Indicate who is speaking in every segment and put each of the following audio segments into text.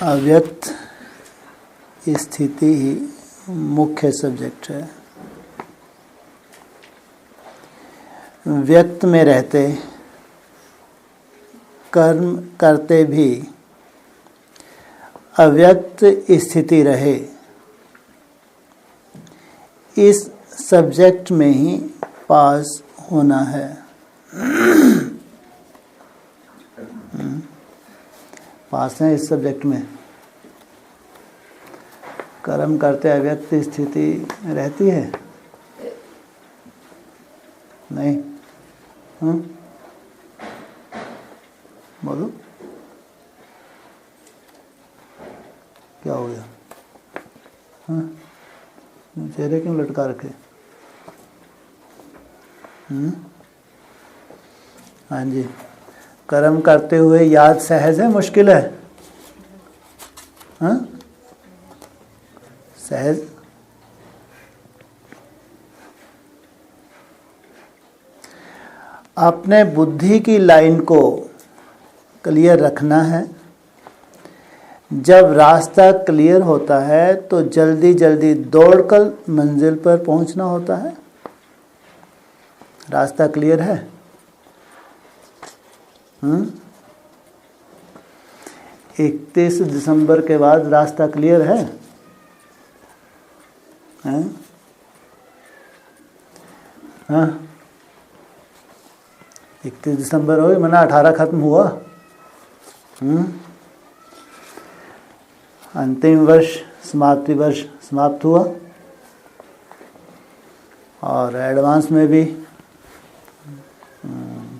Speaker 1: अव्यक्त स्थिति ही मुख्य सब्जेक्ट है। व्यक्त में रहते, कर्म करते भी अव्यक्त स्थिति रहे, इस सब्जेक्ट में ही पास होना है। पास है इस सब्जेक्ट में। कर्म करते अव्यक्त स्थिति रहती है नहीं? बोलो क्या हो गया? चेहरे क्यों लटका रखे? हाँ जी। कर्म करते हुए याद सहज है मुश्किल है? हाँ, सहज। अपने बुद्धि की लाइन को क्लियर रखना है। जब रास्ता क्लियर होता है तो जल्दी जल्दी दौड़कर मंजिल पर पहुंचना होता है। रास्ता क्लियर है? 31 दिसंबर के बाद रास्ता क्लियर है? हाँ? 31 दिसंबर हो मना 18 खत्म हुआ। अंतिम वर्ष समाप्ति वर्ष समाप्त हुआ और एडवांस में भी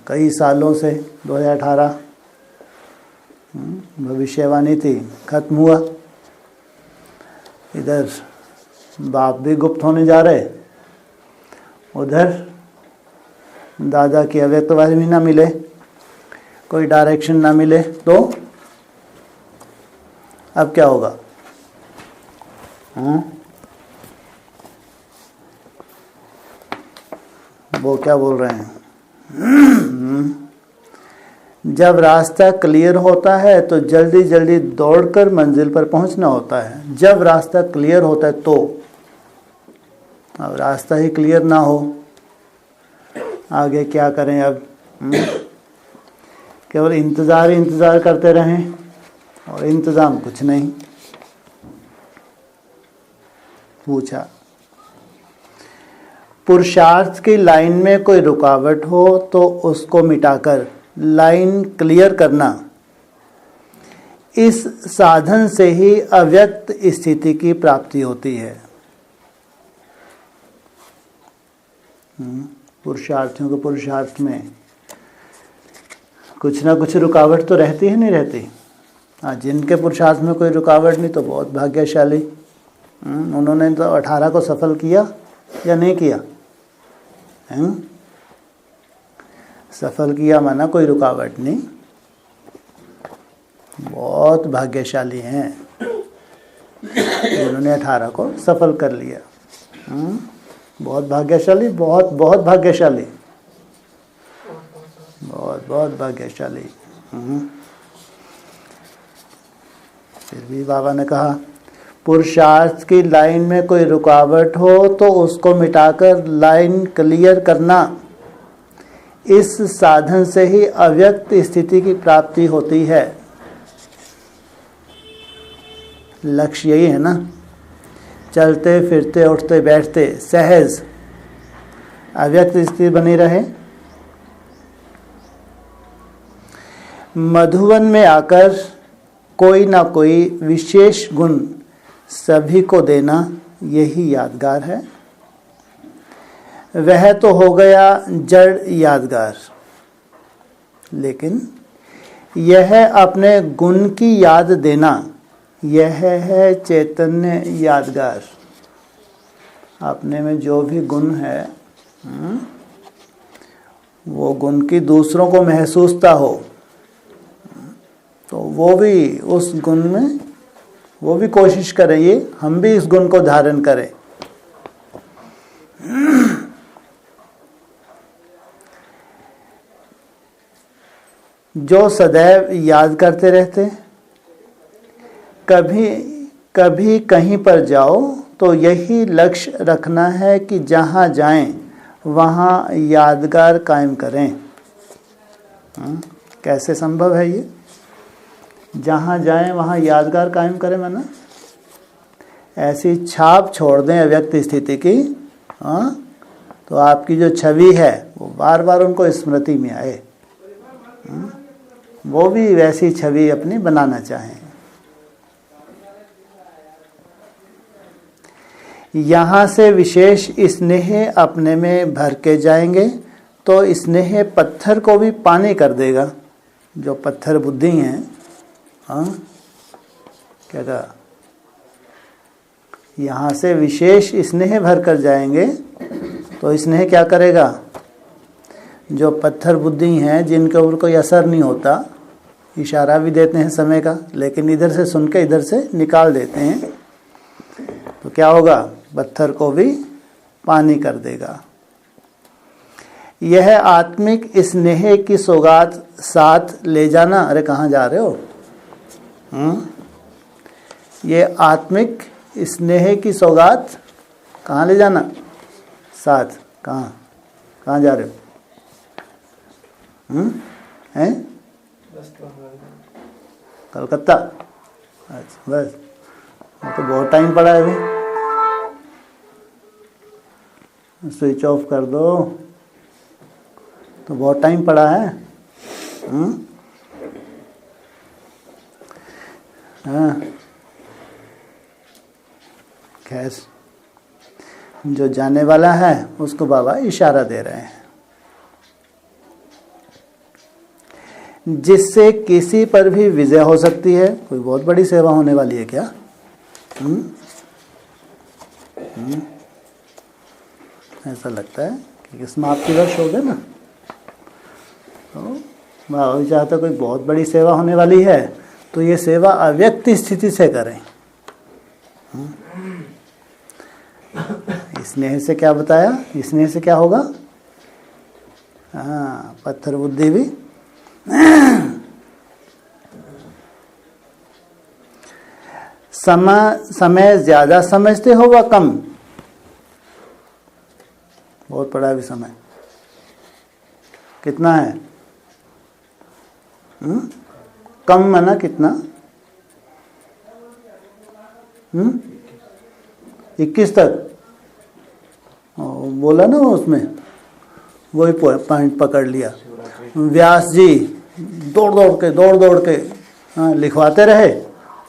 Speaker 1: कई सालों से 2018 भविष्यवाणी थी, खत्म हुआ। इधर बाप भी गुप्त होने जा रहे, उधर दादा की अव्यक्तवाणी भी ना मिले, कोई डायरेक्शन ना मिले, तो अब क्या होगा? वो क्या बोल रहे हैं? जब रास्ता क्लियर होता है तो जल्दी जल्दी दौड़कर मंजिल पर पहुंचना होता है। जब रास्ता क्लियर होता है तो, अब रास्ता ही क्लियर ना हो, आगे क्या करें अब? केवल इंतज़ार ही इंतज़ार करते रहें और इंतज़ाम कुछ नहीं। पूछा, पुरुषार्थ की लाइन में कोई रुकावट हो तो उसको मिटाकर लाइन क्लियर करना, इस साधन से ही अव्यक्त स्थिति की प्राप्ति होती है। पुरुषार्थियों के पुरुषार्थ में कुछ ना कुछ रुकावट तो रहती है, नहीं रहती? हाँ, जिनके पुरुषार्थ में कोई रुकावट नहीं तो बहुत भाग्यशाली। उन्होंने तो 18 को सफल किया या नहीं किया? सफल किया माना कोई रुकावट नहीं, बहुत भाग्यशाली हैं उन्होंने 18 को सफल कर लिया। बहुत भाग्यशाली, बहुत बहुत भाग्यशाली, बहुत बहुत भाग्यशाली। फिर भी बाबा ने कहा, पुरुषार्थ की लाइन में कोई रुकावट हो तो उसको मिटाकर लाइन क्लियर करना, इस साधन से ही अव्यक्त स्थिति की प्राप्ति होती है। लक्ष्य यही है ना, चलते फिरते उठते बैठते सहज अव्यक्त स्थिति बनी रहे। मधुवन में आकर कोई ना कोई विशेष गुण सभी को देना, यही यादगार है। वह तो हो गया जड़ यादगार, लेकिन यह अपने गुण की याद देना, यह है चैतन्य यादगार। अपने में जो भी गुण है, वो गुण की दूसरों को महसूसता हो, तो वो भी उस गुण में वो भी कोशिश करें, ये हम भी इस गुण को धारण करें। जो सदैव याद करते रहते, कभी कभी कहीं पर जाओ तो यही लक्ष्य रखना है कि जहाँ जाएं वहाँ यादगार कायम करें। कैसे संभव है ये? जहाँ जाएं वहाँ यादगार कायम करें, माना ऐसी छाप छोड़ दें अव्यक्त स्थिति की, तो आपकी जो छवि है वो बार बार उनको स्मृति में आए, वो भी वैसी छवि अपनी बनाना चाहें। यहाँ से विशेष स्नेह अपने में भर के जाएंगे तो स्नेह पत्थर को भी पानी कर देगा। जो पत्थर बुद्धि हैं, क्या कहा, यहाँ से विशेष स्नेह भर कर जाएंगे तो स्नेह क्या करेगा? जो पत्थर बुद्धि हैं, जिनके ऊपर कोई असर नहीं होता, इशारा भी देते हैं समय का, लेकिन इधर से सुन के इधर से निकाल देते हैं, तो क्या होगा? पत्थर को भी पानी कर देगा। यह आत्मिक स्नेह की सौगात साथ ले जाना। अरे कहाँ जा रहे हो? ये आत्मिक स्नेह की सौगात कहाँ ले जाना? साथ। कहाँ जा रहे हो? हैं? कलकत्ता। अच्छा, बस तो बहुत टाइम पड़ा है अभी। स्विच ऑफ कर दो, तो बहुत टाइम पड़ा है। हाँ, खैर, जो जाने वाला है उसको बाबा इशारा दे रहे हैं, जिससे किसी पर भी विजय हो सकती है। कोई बहुत बड़ी सेवा होने वाली है क्या? ऐसा लगता है कि समाप्ति वर्ष हो गया ना, तो बाबा चाहता कोई बहुत बड़ी सेवा होने वाली है तो ये सेवा अव्यक्त स्थिति से करें। स्नेह से क्या बताया? स्नेह से क्या होगा? हाँ, पत्थर बुद्धि भी समय ज्यादा समझते हो व कम? बहुत पड़ा भी समय कितना है? कम माना कितना? 21 तक बोला ना उसमें, वही पॉइंट पकड़ लिया। व्यास जी दौड़ दौड़ के लिखवाते रहे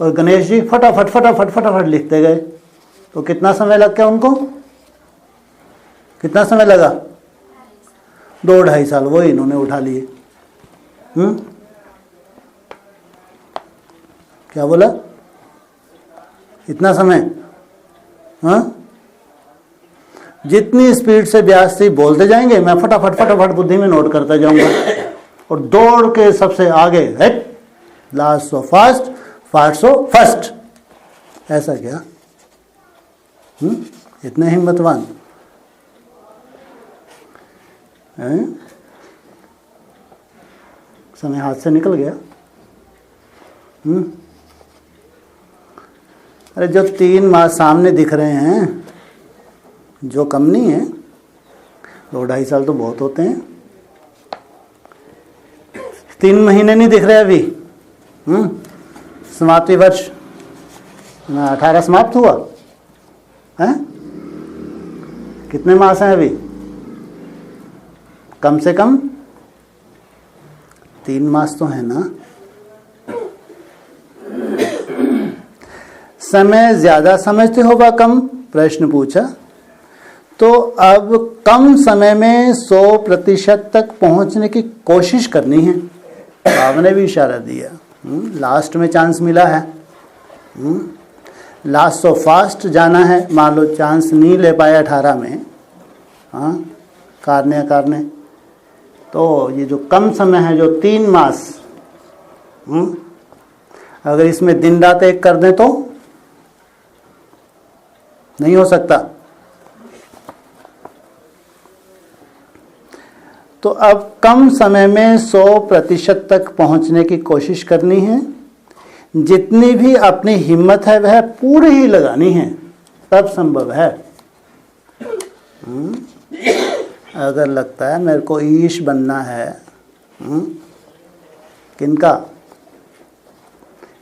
Speaker 1: और गणेश जी फटाफट लिखते गए। तो कितना समय लग गया उनको? कितना समय लगा? 2-2.5 साल वो इन्होंने उठा लिए। क्या बोला? इतना समय? जितनी स्पीड से व्यास जी बोलते जाएंगे, मैं फटाफट बुद्धि में नोट करता जाऊंगा और दौड़ के सबसे आगे, last so fast, fast so first. ऐसा क्या? इतने हिम्मतवान हैं? समय हाथ से निकल गया। अरे जो 3 माह सामने दिख रहे हैं, जो कम नहीं है, 2-2.5 साल तो बहुत होते हैं। 3 महीने नहीं दिख रहे अभी। समाप्ति वर्ष 18 समाप्त हुआ है। कितने मास हैं अभी? कम से कम 3 मास तो है ना। समय ज्यादा समझते हो व कम? प्रश्न पूछा। तो अब कम समय में 100% तक पहुंचने की कोशिश करनी है। आपने भी इशारा दिया, लास्ट में चांस मिला है, लास्ट सो फास्ट जाना है। मान लो चांस नहीं ले पाए 18 में, कारने तो ये जो कम समय है, जो 3 मास, अगर इसमें दिन रात एक कर दें तो नहीं हो सकता। तो अब कम समय में 100% तक पहुंचने की कोशिश करनी है, जितनी भी अपनी हिम्मत है वह पूरी ही लगानी है, तब संभव है। अगर लगता है मेरे को ईश बनना है, किनका?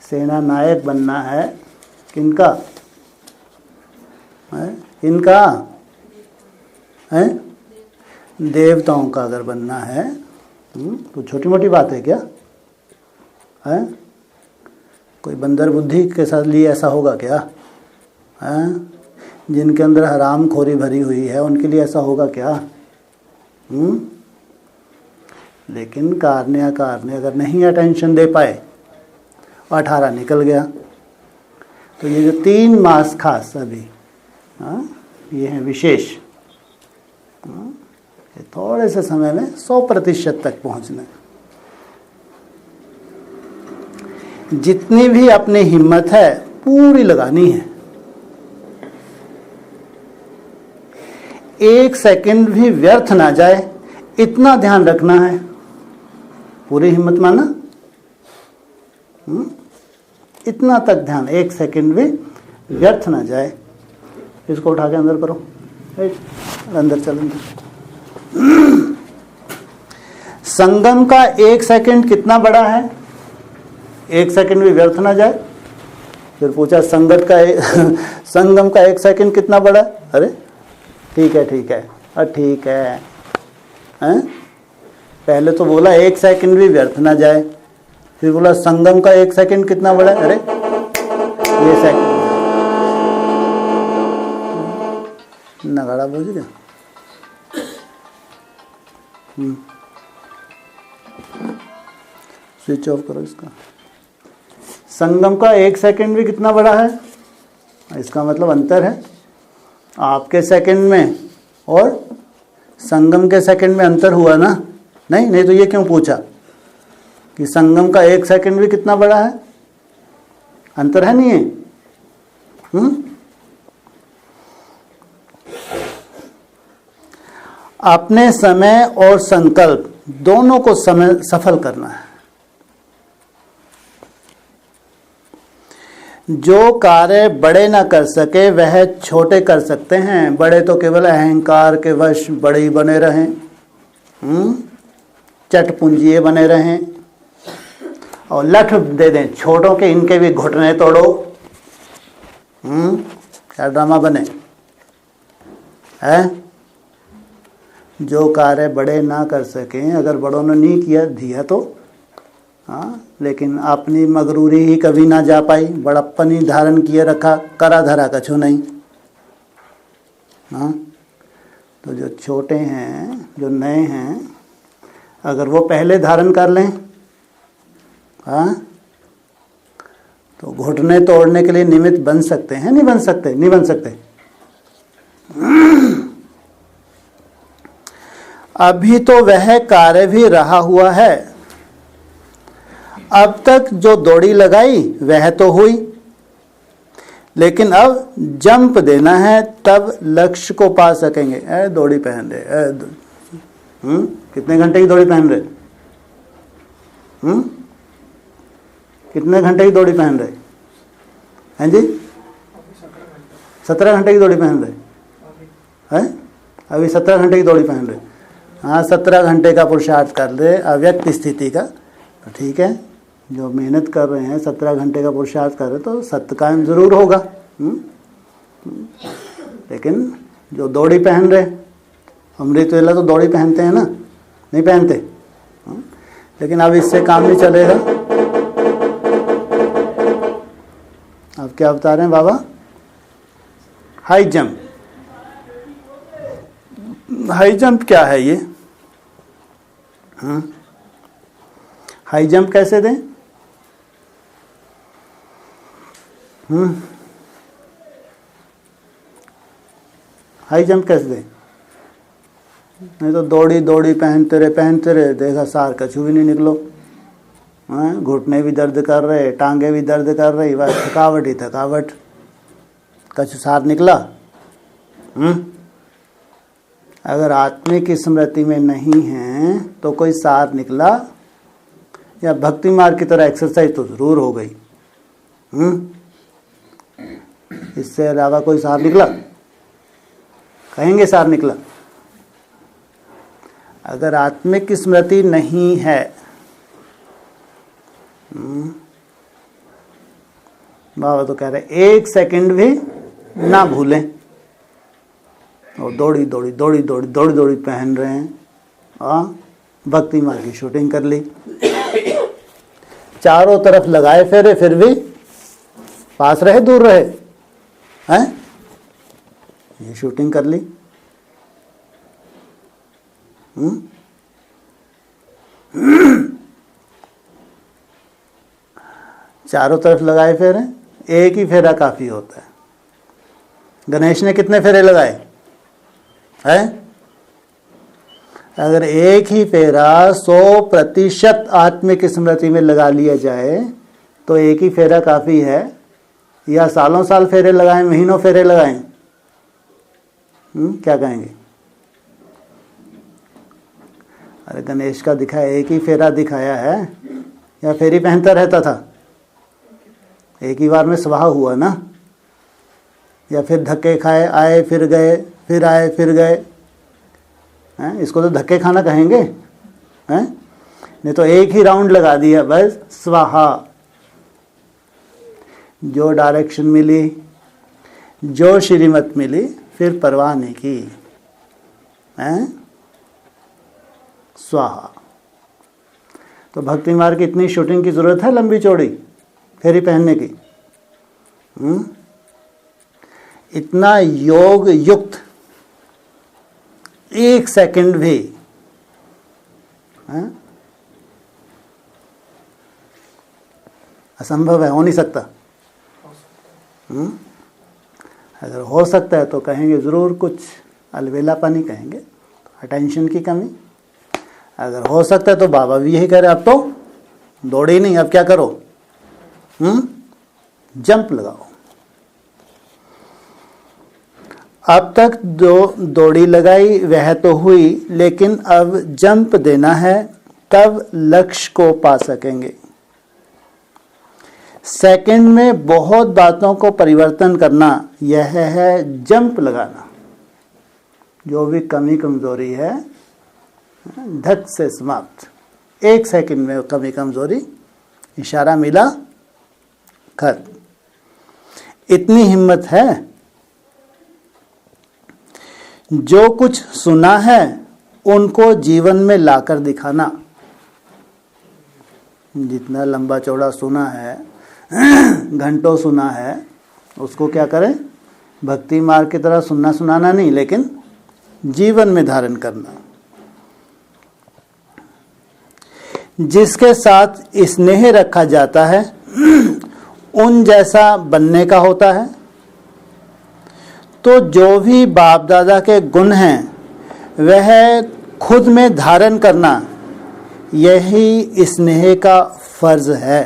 Speaker 1: सेना नायक बनना है, किनका? इनका है, देवताओं का अगर बनना है तो छोटी मोटी बात है क्या? है कोई बंदर बुद्धि के साथ लिए ऐसा होगा क्या? है जिनके अंदर हराम खोरी भरी हुई है उनके लिए ऐसा होगा क्या? लेकिन कारने अगर नहीं अटेंशन दे पाए, 18 निकल गया, तो ये जो 3 मास खास अभी ये हैं विशेष, ये थोड़े से समय में 100% तक पहुंचना। जितनी भी अपनी हिम्मत है पूरी लगानी है, 1 सेकंड भी व्यर्थ ना जाए, इतना ध्यान रखना है। पूरी हिम्मत माना, इतना तक ध्यान, 1 सेकंड भी व्यर्थ ना जाए। इसको उठा के अंदर करो, अंदर चलो। संगम का 1 सेकंड कितना बड़ा है? 1 सेकंड भी व्यर्थ ना जाए। फिर पूछा संगम का 1 सेकंड कितना बड़ा है? अरे ठीक है ठीक है, हैं? पहले तो बोला 1 सेकंड भी व्यर्थ ना जाए, फिर बोला संगम का 1 सेकंड कितना बड़ा है? अरे ये सेकंड नगाड़ा बोझ गया। स्विच ऑफ करो इसका। संगम का 1 सेकंड भी कितना बड़ा है? इसका मतलब अंतर है आपके सेकंड में और संगम के सेकंड में अंतर हुआ ना? नहीं तो ये क्यों पूछा कि संगम का 1 सेकंड भी कितना बड़ा है? अंतर है नहीं है? अपने समय और संकल्प दोनों को सफल करना है। जो कार्य बड़े ना कर सके वह छोटे कर सकते हैं। बड़े तो केवल अहंकार के वश बड़े ही बने रहें, चटपुंजिए बने रहें और लठ दे दें छोटों के, इनके भी घुटने तोड़ो। क्या ड्रामा बने है? जो कार्य बड़े ना कर सकें, अगर बड़ों ने नहीं किया दिया तो लेकिन अपनी मगरूरी ही कभी ना जा पाई, बड़प्पन ही धारण किए रखा, करा धरा कछु नहीं। तो जो छोटे हैं, जो नए हैं, अगर वो पहले धारण कर लें तो घुटने तोड़ने के लिए निमित्त बन सकते हैं? नहीं बन सकते? नहीं बन सकते। अभी तो वह कार्य भी रहा हुआ है। अब तक जो दौड़ी लगाई वह तो हुई, लेकिन अब जंप देना है, तब लक्ष्य को पा सकेंगे। दौड़ी पहन रहे, कितने घंटे की दौड़ी पहन रहे? कितने घंटे की दौड़ी पहन रहे हैं जी? 17 घंटे की दौड़ी पहन रहे हैं? अभी 17 घंटे की दौड़ी पहन रहे। हाँ, 17 घंटे का पुरुषार्थ कर रहे अव्यक्त स्थिति का, तो ठीक है। जो मेहनत कर रहे हैं, 17 घंटे का पुरुषार्थ कर रहे, तो सत्य कायम जरूर होगा। लेकिन जो दौड़ी पहन रहे, अमृत वेला तो दौड़ी पहनते हैं ना? नहीं पहनते? लेकिन अब इससे काम नहीं चलेगा। अब क्या बता रहे हैं बाबा? High jump. हाई जंप क्या है ये? हाई जंप कैसे दें? हाई जंप कैसे दें? नहीं तो दौड़ी पहनते रहे, देखा सार कछु भी नहीं निकलो। घुटने भी दर्द कर रहे, टांगे भी दर्द कर रही, बस थकावट ही थकावट, कछु सार निकला? अगर आत्मिक स्मृति में नहीं है तो कोई सार निकला? या भक्ति मार्ग की तरह एक्सरसाइज तो जरूर हो गई। इससे अलावा कोई सार निकला? कहेंगे सार निकला? अगर आत्मिक स्मृति नहीं है, बाबा तो कह रहे एक सेकंड भी ना भूलें, और दौड़ी दौड़ी दौड़ी दौड़ी दौड़ी दौड़ी पहन रहे हैं, भक्ति मार्ग की शूटिंग कर ली, चारों तरफ लगाए फेरे, फिर भी पास रहे दूर रहे हैं, ये शूटिंग कर ली। चारों तरफ लगाए फेरे, एक ही फेरा काफी होता है। गणेश ने कितने फेरे लगाए हैं? अगर एक ही फेरा 100% आत्मिक स्मृति में लगा लिया जाए तो एक ही फेरा काफी है, या सालों साल फेरे लगाएं, महीनों फेरे लगाएं? क्या कहेंगे? अरे गणेश का दिखाया, एक ही फेरा दिखाया है, या फेरी पहनता रहता था? एक ही बार में स्वाहा हुआ ना, या फिर धक्के खाए, आए फिर गए, फिर आए फिर गए हैं? इसको तो धक्के खाना कहेंगे हैं? नहीं तो एक ही राउंड लगा दिया, बस स्वाहा। जो डायरेक्शन मिली, जो श्रीमत मिली, फिर परवाह नहीं की हैं? स्वाहा। तो भक्ति मार्ग की इतनी शूटिंग की जरूरत है लंबी चौड़ी फेरी पहनने की? इतना योग युक्त एक सेकंड भी असंभव है, हो नहीं सकता। अगर हो सकता है तो कहेंगे जरूर कुछ अलबेलापनी, कहेंगे अटेंशन की कमी। अगर हो सकता है तो बाबा भी यही कह रहे, अब तो दौड़े ही नहीं, अब क्या करो? जंप लगाओ। अब तक जो दौड़ी लगाई वह तो हुई, लेकिन अब जंप देना है, तब लक्ष्य को पा सकेंगे। सेकंड में बहुत बातों को परिवर्तन करना, यह है जंप लगाना। जो भी कमी कमजोरी है धक से समाप्त। एक सेकंड में कमी कमजोरी, इशारा मिला, खत्म। इतनी हिम्मत है। जो कुछ सुना है उनको जीवन में लाकर दिखाना। जितना लंबा चौड़ा सुना है, घंटों सुना है, उसको क्या करें? भक्ति मार्ग की तरह सुनना सुनाना नहीं, लेकिन जीवन में धारण करना। जिसके साथ स्नेह रखा जाता है उन जैसा बनने का होता है। तो जो भी बाप दादा के गुण हैं वह खुद में धारण करना, यही स्नेह का फर्ज है।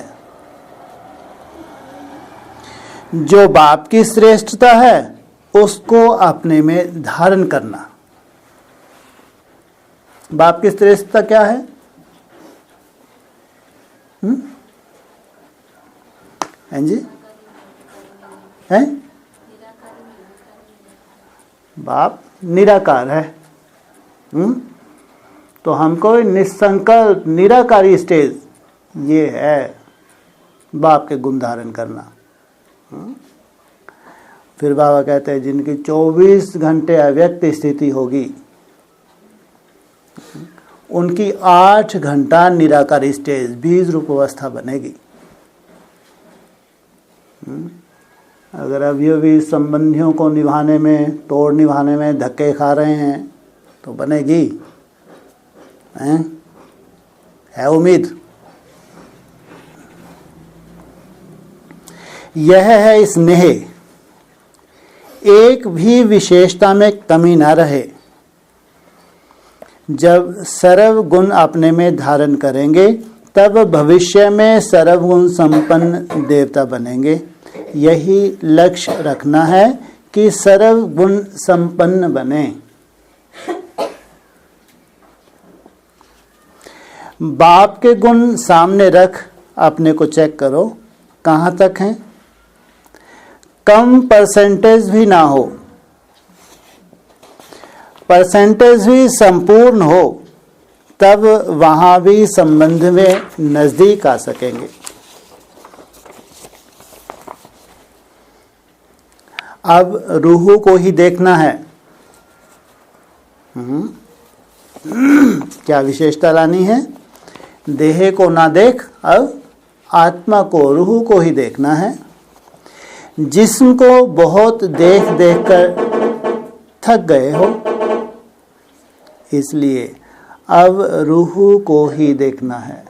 Speaker 1: जो बाप की श्रेष्ठता है उसको अपने में धारण करना। बाप की श्रेष्ठता क्या है? हैं जी? हैं? बाप निराकार है। तो हमको निसंकल्प निराकारी स्टेज, ये है बाप के गुण धारण करना। फिर बाबा कहते हैं जिनकी 24 घंटे अव्यक्त स्थिति होगी उनकी 8 घंटा निराकारी स्टेज, बीज रूप अवस्था बनेगी। अगर अभी संबंधियों को निभाने में, तोड़ निभाने में धक्के खा रहे हैं तो बनेगी? है उम्मीद? यह है स्नेह। एक भी विशेषता में कमी ना रहे। जब सर्व गुण अपने में धारण करेंगे तब भविष्य में सर्व गुण संपन्न देवता बनेंगे। यही लक्ष्य रखना है कि सर्व गुण संपन्न बने। बाप के गुण सामने रख अपने को चेक करो, कहाँ तक हैं, कम परसेंटेज भी ना हो, परसेंटेज भी संपूर्ण हो, तब वहां भी संबंध में नजदीक आ सकेंगे। अब रूह को ही देखना है। क्या विशेषता लानी है? देह को ना देख, अब आत्मा को, रूह को ही देखना है। जिस्म को बहुत देख देख कर थक गए हो, इसलिए अब रूह को ही देखना है।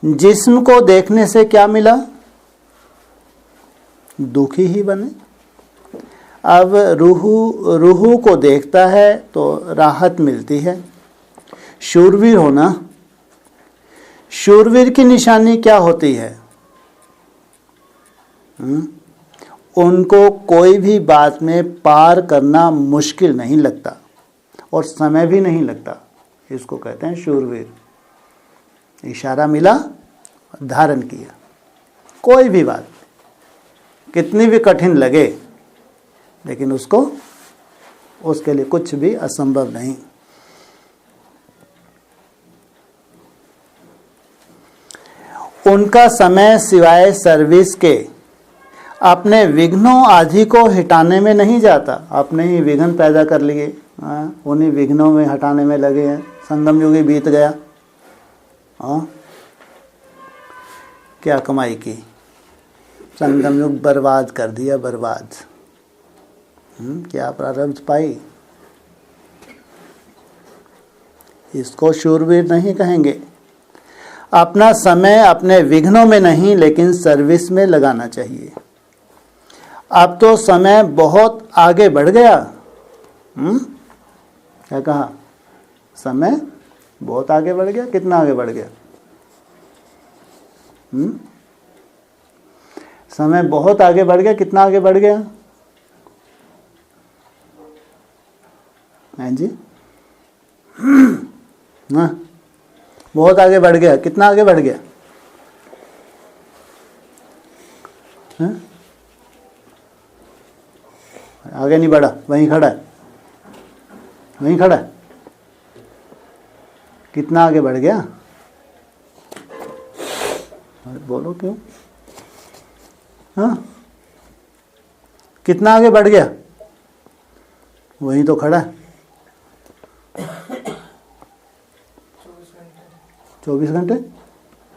Speaker 1: जिस्म को देखने से क्या मिला? दुखी ही बने। अब रूह को देखता है तो राहत मिलती है। शूरवीर होना, शूरवीर की निशानी क्या होती है? उनको कोई भी बात में पार करना मुश्किल नहीं लगता और समय भी नहीं लगता। इसको कहते हैं शूरवीर। इशारा मिला, धारण किया। कोई भी बात कितनी भी कठिन लगे, लेकिन उसके लिए कुछ भी असंभव नहीं। उनका समय सिवाय सर्विस के अपने विघ्नों आदि को हटाने में नहीं जाता। अपने ही विघ्न पैदा कर लिए, उन्हीं विघ्नों में हटाने में लगे हैं। संगम युग बीत गया, क्या कमाई की? संगम युग बर्बाद कर दिया, बर्बाद। क्या प्रारब्ध पाई? इसको शूरवीर नहीं कहेंगे। अपना समय अपने विघ्नों में नहीं, लेकिन सर्विस में लगाना चाहिए। अब तो समय बहुत आगे बढ़ गया। क्या कहा? समय बहुत आगे बढ़ गया। कितना आगे बढ़ गया? समय बहुत आगे बढ़ गया। कितना आगे बढ़ गया? हैं जी? हाँ, बहुत आगे बढ़ गया। कितना आगे बढ़ गया? हाँ? आगे नहीं बढ़ा, वहीं खड़ा है, वहीं खड़ा है। कितना आगे बढ़ गया? बोलो क्यों? हाँ, कितना आगे बढ़ गया? वहीं तो खड़ा है। 24 घंटे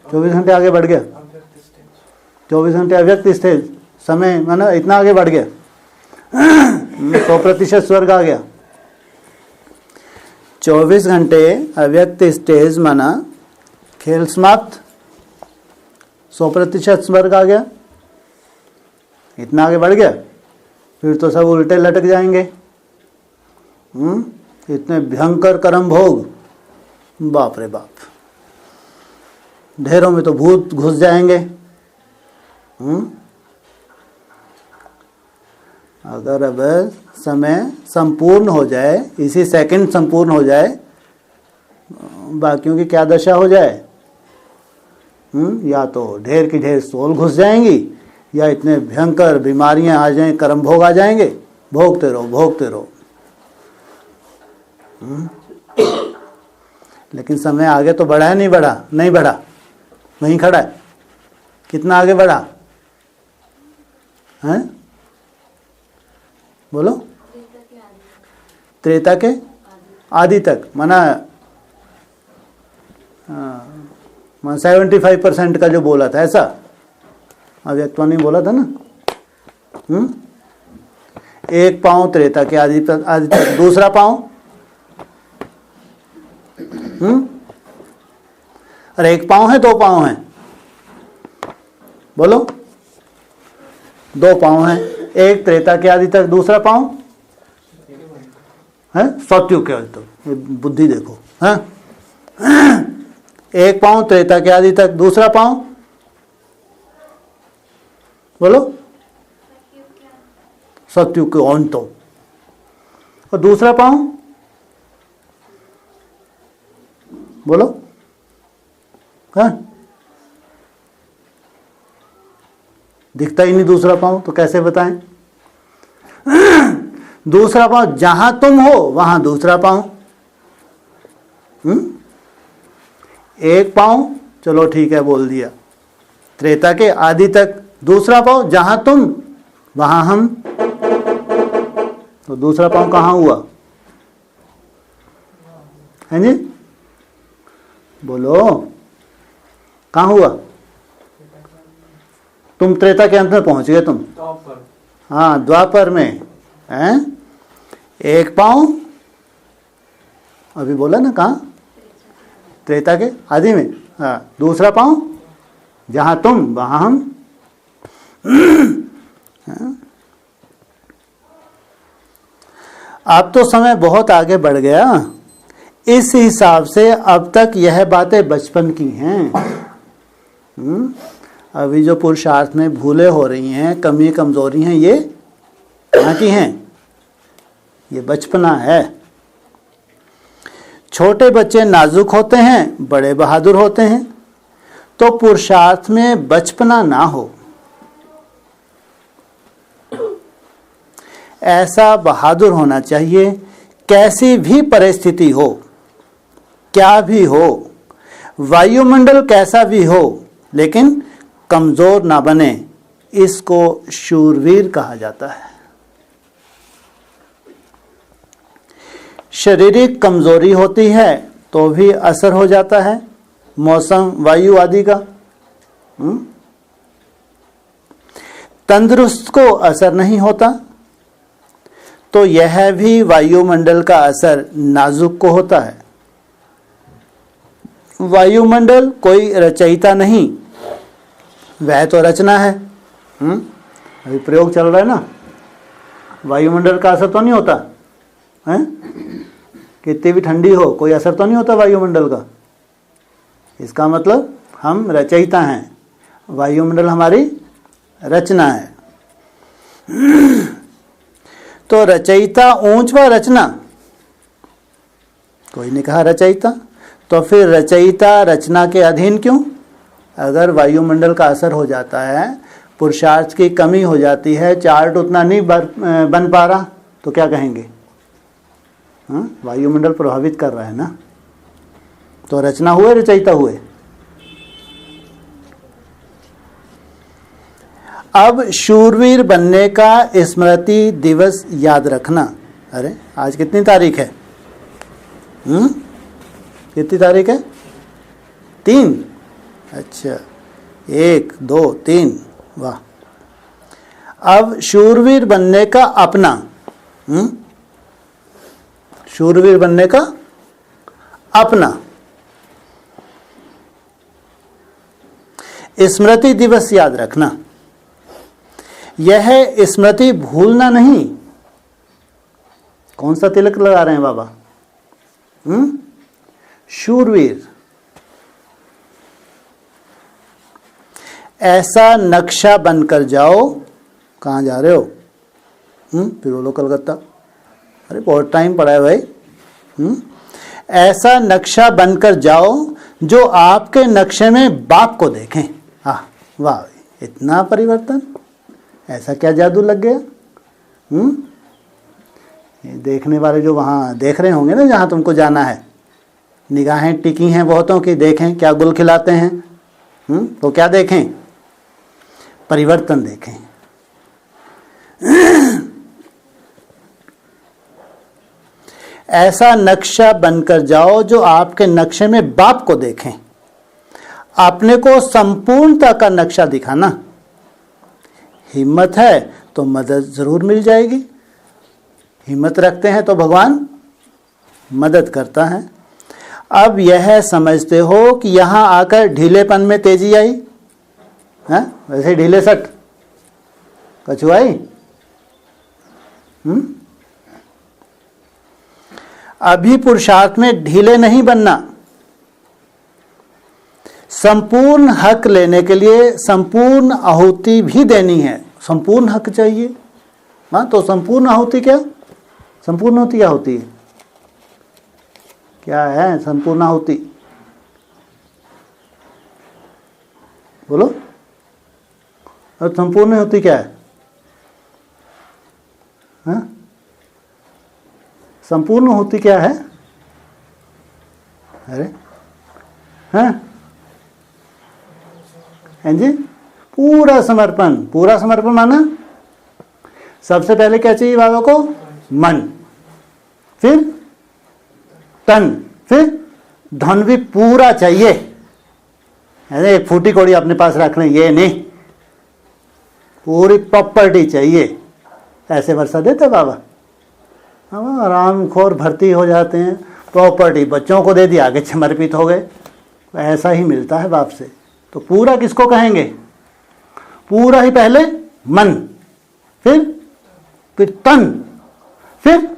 Speaker 1: 24 घंटे आगे बढ़ गया। 24 घंटे अव्यक्त स्टेज समय, माना इतना आगे बढ़ गया। 100% स्वर्ग आ गया। 24 घंटे अव्यक्त स्टेज माना खेल समाप्त, 100% स्वर्ग आ गया। इतना आगे बढ़ गया, फिर तो सब उल्टे लटक जाएंगे। इतने भयंकर कर्म भोग, बाप रे बाप। ढेरों में तो भूत घुस जाएंगे। अगर अब समय संपूर्ण हो जाए, इसी सेकंड संपूर्ण हो जाए, बाकियों की क्या दशा हो जाए? या तो ढेर की ढेर सोल घुस जाएंगी, या इतने भयंकर बीमारियां आ जाएं, कर्म भोग आ जाएंगे। भोगते रहो, भोगते रहो। लेकिन समय आगे तो बढ़ा है, नहीं बढ़ा? नहीं बढ़ा, वहीं खड़ा है। कितना आगे बढ़ा है? बोलो। त्रेता के आदि तक, माना 75% का जो बोला था, ऐसा अव्यक्तवाणी नहीं बोला था ना। एक पांव त्रेता के आदि तक, दूसरा पांव अरे एक पांव है, 2 पांव है? बोलो। 2 पांव है। एक त्रेता के आदि तक, दूसरा पांव है सत्युग के आदि तक। बुद्धि देखो। है एक पांव त्रेता के आदि तक, दूसरा पांव बोलो सत्युग के अंत। और दूसरा पांव बोलो। है दिखता ही नहीं दूसरा पांव, तो कैसे बताएं? दूसरा पांव, जहां तुम हो वहां दूसरा पांव। एक पांव, चलो ठीक है बोल दिया, त्रेता के आदि तक। दूसरा पांव, जहां तुम वहां हम, तो दूसरा पांव कहां हुआ? है जी, बोलो कहां हुआ? तुम त्रेता के अंत में पहुंच गए तुम। हाँ, द्वापर में हैं? एक पांव अभी बोला ना, कहां? त्रेता के आदि में। हाँ, दूसरा पांव, जहां तुम वहां हम। अब तो समय बहुत आगे बढ़ गया, इस हिसाब से अब तक यह बातें बचपन की हैं। अभी जो पुरुषार्थ में भूलें हो रही हैं, कमी कमजोरी हैं, ये कहाँ की हैं? ये बचपना है। छोटे बच्चे नाजुक होते हैं, बड़े बहादुर होते हैं। तो पुरुषार्थ में बचपना ना हो, ऐसा बहादुर होना चाहिए। कैसी भी परिस्थिति हो, क्या भी हो, वायुमंडल कैसा भी हो, लेकिन कमजोर ना बने, इसको शूरवीर कहा जाता है। शारीरिक कमजोरी होती है तो भी असर हो जाता है मौसम, वायु आदि का। तंदुरुस्त को असर नहीं होता, तो यह भी वायुमंडल का असर नाजुक को होता है। वायुमंडल कोई रचयिता नहीं, वह तो रचना है। अभी प्रयोग चल रहा है ना, वायुमंडल का असर तो नहीं होता है? कितनी भी ठंडी हो, कोई असर तो नहीं होता वायुमंडल का। इसका मतलब हम रचयिता हैं, वायुमंडल हमारी रचना है। तो रचयिता ऊंच व रचना, कोई ने कहा रचयिता, तो फिर रचयिता रचना के अधीन क्यों? अगर वायुमंडल का असर हो जाता है, पुरुषार्थ की कमी हो जाती है, चार्ट उतना नहीं बन पा रहा, तो क्या कहेंगे? वायुमंडल प्रभावित कर रहा है ना, तो रचना हुए, रचयिता हुए। अब शूरवीर बनने का स्मृति दिवस याद रखना। अरे आज कितनी तारीख है? कितनी तारीख है? 3। अच्छा, 1, 2, 3, वाह। अब शूरवीर बनने का अपना, शूरवीर बनने का अपना स्मृति दिवस याद रखना। यह स्मृति भूलना नहीं। कौन सा तिलक लगा रहे हैं बाबा? शूरवीर। ऐसा नक्शा बनकर जाओ। कहाँ जा रहे हो? फिर बोलो कलकत्ता। अरे बहुत टाइम पड़ा है भाई। ऐसा नक्शा बनकर जाओ जो आपके नक्शे में बाप को देखें। हाँ वाह, इतना परिवर्तन, ऐसा क्या जादू लग गया? ये देखने वाले जो वहाँ देख रहे होंगे ना, जहाँ तुमको जाना है, निगाहें टिकी हैं बहुतों की, देखें क्या गुल खिलाते हैं। तो क्या देखें? परिवर्तन देखें। ऐसा नक्शा बनकर जाओ जो आपके नक्शे में बाप को देखें। अपने को संपूर्णता का नक्शा दिखाना। हिम्मत है तो मदद जरूर मिल जाएगी। हिम्मत रखते हैं तो भगवान मदद करता है। अब यह समझते हो कि यहां आकर ढीलेपन में तेजी आई है, वैसे ढीले सट कछुआई। अभी पुरुषार्थ में ढीले नहीं बनना। संपूर्ण हक लेने के लिए संपूर्ण आहुति भी देनी है। संपूर्ण हक चाहिए। हाँ, तो संपूर्ण आहुति क्या? संपूर्ण आहुति क्या होती है? क्या है संपूर्ण आहुति? बोलो। और संपूर्ण होती क्या है? हाँ? संपूर्ण होती क्या है? अरे हाँ जी, पूरा समर्पण। पूरा समर्पण माना सबसे पहले क्या चाहिए बाबा को? मन, फिर तन, फिर धन भी पूरा चाहिए। अरे एक फूटी कौड़ी अपने पास रख लें ये नहीं, पूरी प्रॉपर्टी चाहिए। ऐसे वर्षा देते बाबा, हम आराम खोर भर्ती हो जाते हैं, प्रॉपर्टी बच्चों को दे दी, आगे समर्पित हो गए। ऐसा ही मिलता है बाप से। तो पूरा किसको कहेंगे? पूरा ही पहले मन, फिर तन, फिर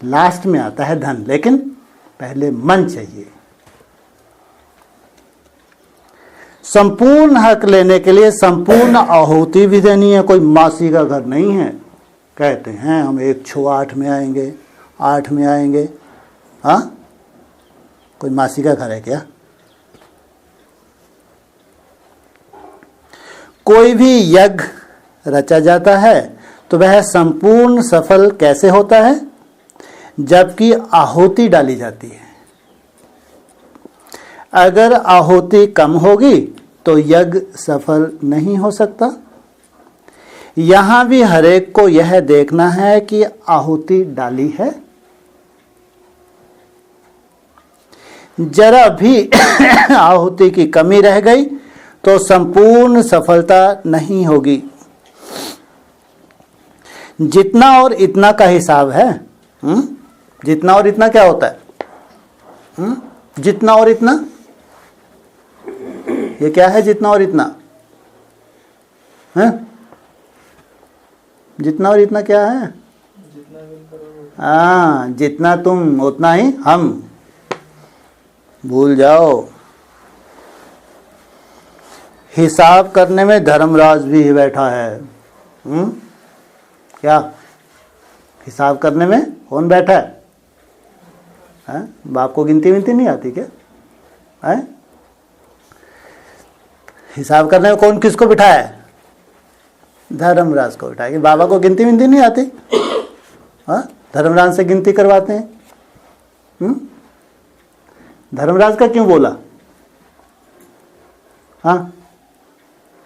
Speaker 1: लास्ट में आता है धन, लेकिन पहले मन चाहिए। संपूर्ण हक लेने के लिए संपूर्ण आहुति भी देनी है। कोई मासी का घर नहीं है, कहते हैं हम 108 में आएंगे, 8 में आएंगे। हाँ, कोई मासी का घर है क्या? कोई भी यज्ञ रचा जाता है तो वह संपूर्ण सफल कैसे होता है? जबकि आहुति डाली जाती है। अगर आहुति कम होगी तो यज्ञ सफल नहीं हो सकता। यहां भी हरेक को यह देखना है कि आहुति डाली है। जरा भी आहुति की कमी रह गई तो संपूर्ण सफलता नहीं होगी। जितना और इतना का हिसाब है। जितना और इतना क्या होता है? जितना और इतना, ये क्या है? जितना और इतना है? जितना और इतना क्या है? हाँ, जितना तुम उतना ही हम। भूल जाओ। हिसाब करने में धर्मराज भी बैठा है। क्या हिसाब करने में कौन बैठा है? बाप को गिनती विनती नहीं आती क्या? है? हिसाब करने में कौन किसको बिठाया है? धर्मराज को बिठाया। बाबा को गिनती विनती नहीं आती? हाँ, धर्मराज से गिनती करवाते हैं। धर्मराज का क्यों बोला? हाँ,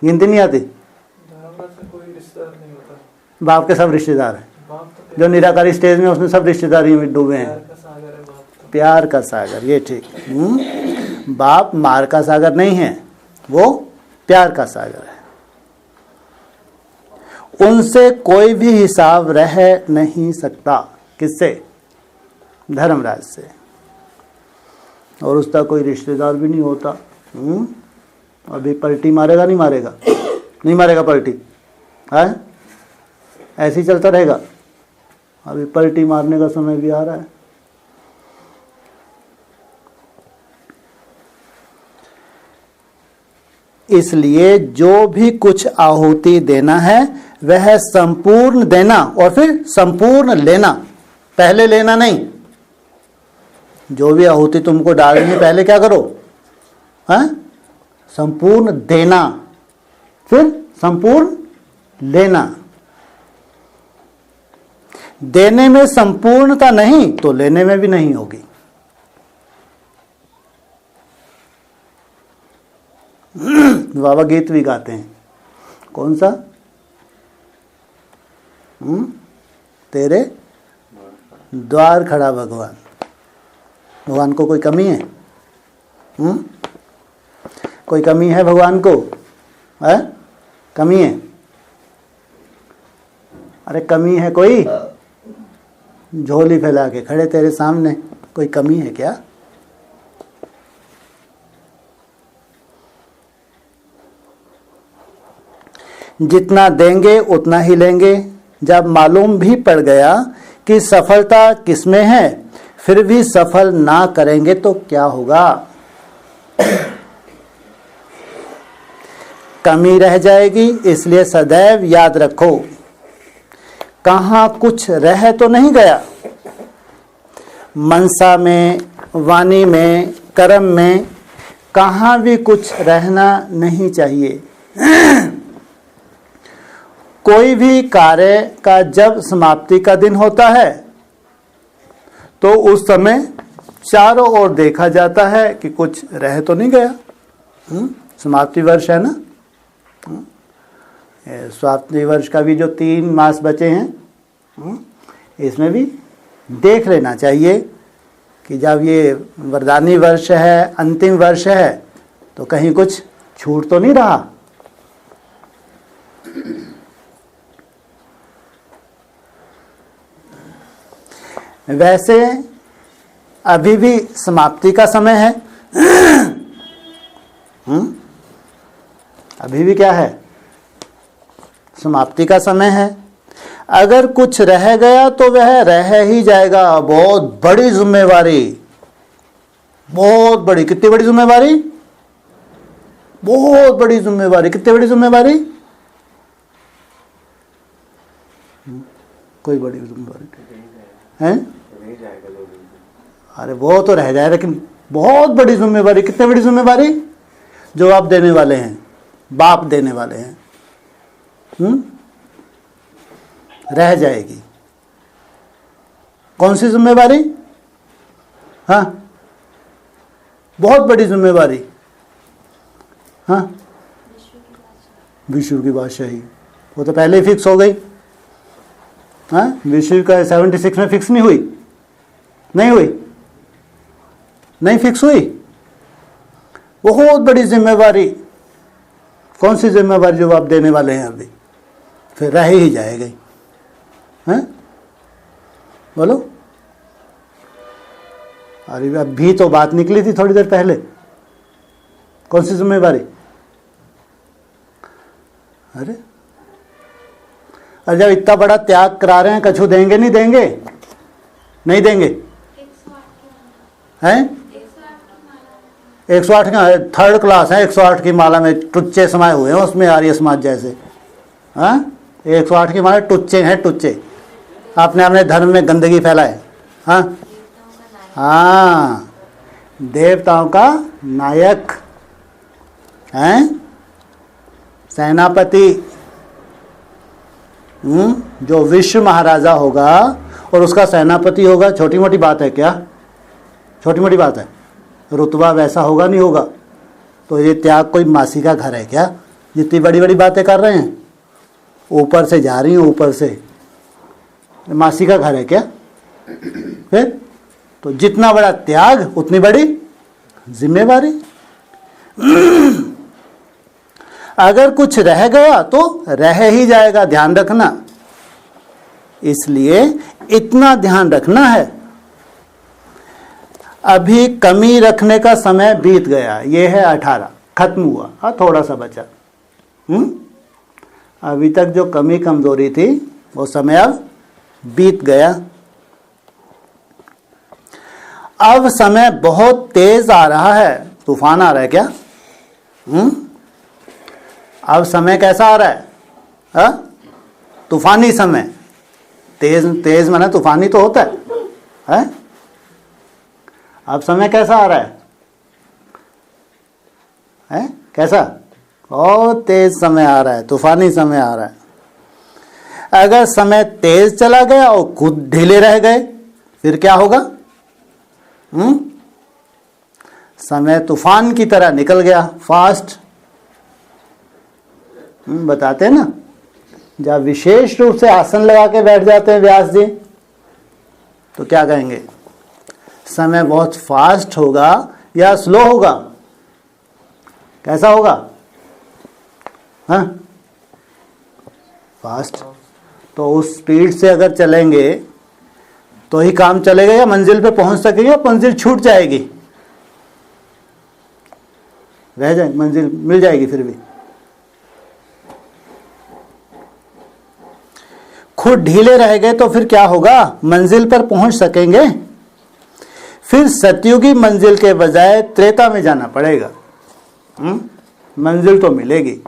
Speaker 1: गिनती नहीं आती?
Speaker 2: धर्मराज का कोई रिश्तेदार नहीं होता।
Speaker 1: बाप के सब रिश्तेदार हैं।
Speaker 2: तो
Speaker 1: जो निराकारी स्टेज में उसमें सब रिश्तेदारी में डूबे हैं। प्यार का सागर, ये ठीक। बाप मार का सागर नहीं है, वो प्यार का सागर है। उनसे कोई भी हिसाब रह नहीं सकता। किससे? धर्मराज से। और उसका कोई रिश्तेदार भी नहीं होता। अभी पलटी मारेगा नहीं मारेगा? नहीं मारेगा पलटी है? ऐसे ही चलता रहेगा। अभी पलटी मारने का समय भी आ रहा है। इसलिए जो भी कुछ आहुति देना है वह संपूर्ण देना और फिर संपूर्ण लेना। पहले लेना नहीं। जो भी आहुति तुमको डालनी है पहले क्या करो? हाँ, संपूर्ण देना, फिर संपूर्ण लेना। देने में संपूर्णता नहीं तो लेने में भी नहीं होगी। बाबा गीत भी गाते हैं। कौन सा? तेरे द्वार खड़ा भगवान। भगवान को कोई कमी है? कोई कमी है भगवान को? है? कमी है? अरे कमी है कोई? झोली फैला के खड़े तेरे सामने, कोई कमी है क्या? जितना देंगे उतना ही लेंगे। जब मालूम भी पड़ गया कि सफलता किसमें है, फिर भी सफल ना करेंगे तो क्या होगा? कमी रह जाएगी। इसलिए सदैव याद रखो, कहाँ कुछ रह तो नहीं गया। मनसा में, वाणी में, कर्म में कहाँ भी कुछ रहना नहीं चाहिए। कोई भी कार्य का जब समाप्ति का दिन होता है तो उस समय चारों ओर देखा जाता है कि कुछ रह तो नहीं गया। समाप्ति वर्ष है ना। समाप्ति वर्ष का भी जो 3 मास बचे हैं, इसमें भी देख लेना चाहिए कि जब ये वरदानी वर्ष है, अंतिम वर्ष है, तो कहीं कुछ छूट तो नहीं रहा। वैसे अभी भी समाप्ति का समय है। अभी भी क्या है? समाप्ति का समय है। अगर कुछ रह गया तो वह रह ही जाएगा। बहुत बड़ी जिम्मेवारी, बहुत बड़ी। कितनी बड़ी जिम्मेवारी? बहुत बड़ी जिम्मेवारी। कितनी बड़ी जिम्मेवारी? कोई बड़ी जिम्मेवारी है? अरे वो तो रह जाए, लेकिन बहुत बड़ी जिम्मेवारी। कितनी बड़ी जिम्मेवारी? जो आप देने वाले हैं, बाप देने वाले हैं। रह जाएगी। कौन सी जिम्मेवारी? हाँ, बहुत बड़ी जिम्मेवारी। हाँ, विश्व की बादशाही। वो तो पहले ही फिक्स हो गई। हाँ, विश्व का 76 में फिक्स नहीं हुई? नहीं हुई? नहीं फिक्स हुई? बहुत बड़ी जिम्मेवारी। कौन सी जिम्मेवारी? जो आप देने वाले हैं अभी, फिर रह ही जाएगी। हैं? बोलो। अरे अभी तो बात निकली थी थोड़ी देर पहले। कौन सी जिम्मेवारी? अरे जब इतना बड़ा त्याग करा रहे हैं, कछु देंगे नहीं देंगे? नहीं देंगे? हैं? 108 का 3rd क्लास है। 108 की माला में टुच्चे समाये हुए हैं उसमें, आर्य समाज जैसे। हाँ, 108 की माला टुच्चे हैं, टुच्चे। आपने अपने धर्म में गंदगी फैलाए। हाँ हाँ, देवताओं का नायक हैं, सेनापति। जो विश्व महाराजा होगा और उसका सेनापति होगा, छोटी मोटी बात है क्या? छोटी मोटी बात है? रुतबा वैसा होगा नहीं होगा? तो ये त्याग कोई मासी का घर है क्या? जितनी बड़ी बड़ी बातें कर रहे हैं, ऊपर से जा रही हैं, ऊपर से। मासी का घर है क्या? फिर तो जितना बड़ा त्याग उतनी बड़ी जिम्मेवारी। अगर कुछ रह गया तो रह ही जाएगा, ध्यान रखना। इसलिए इतना ध्यान रखना है, अभी कमी रखने का समय बीत गया। ये है 18, खत्म हुआ। हाँ, थोड़ा सा बचा। अभी तक जो कमी कमजोरी थी वो समय अब बीत गया। अब समय बहुत तेज आ रहा है। तूफान आ रहा है क्या? अब समय कैसा आ रहा है? तूफानी समय। तेज तेज माने तूफानी तो होता है? अब समय कैसा आ रहा है? कैसा? बहुत तेज समय आ रहा है, तूफानी समय आ रहा है। अगर समय तेज चला गया और खुद ढीले रह गए, फिर क्या होगा? समय तूफान की तरह निकल गया, फास्ट। बताते हैं ना, जब विशेष रूप से आसन लगा के बैठ जाते हैं व्यास जी, तो क्या कहेंगे? समय बहुत फास्ट होगा या स्लो होगा? कैसा होगा? हाँ, फास्ट। तो उस स्पीड से अगर चलेंगे तो ही काम चलेगा, या मंजिल पे पहुंच सकेंगे, या मंजिल छूट जाएगी? रह जाए, मंजिल मिल जाएगी फिर भी। खुद ढीले रह गए तो फिर क्या होगा? मंजिल पर पहुंच सकेंगे? फिर सतयुगी मंजिल के बजाय त्रेता में जाना पड़ेगा। मंजिल तो मिलेगी।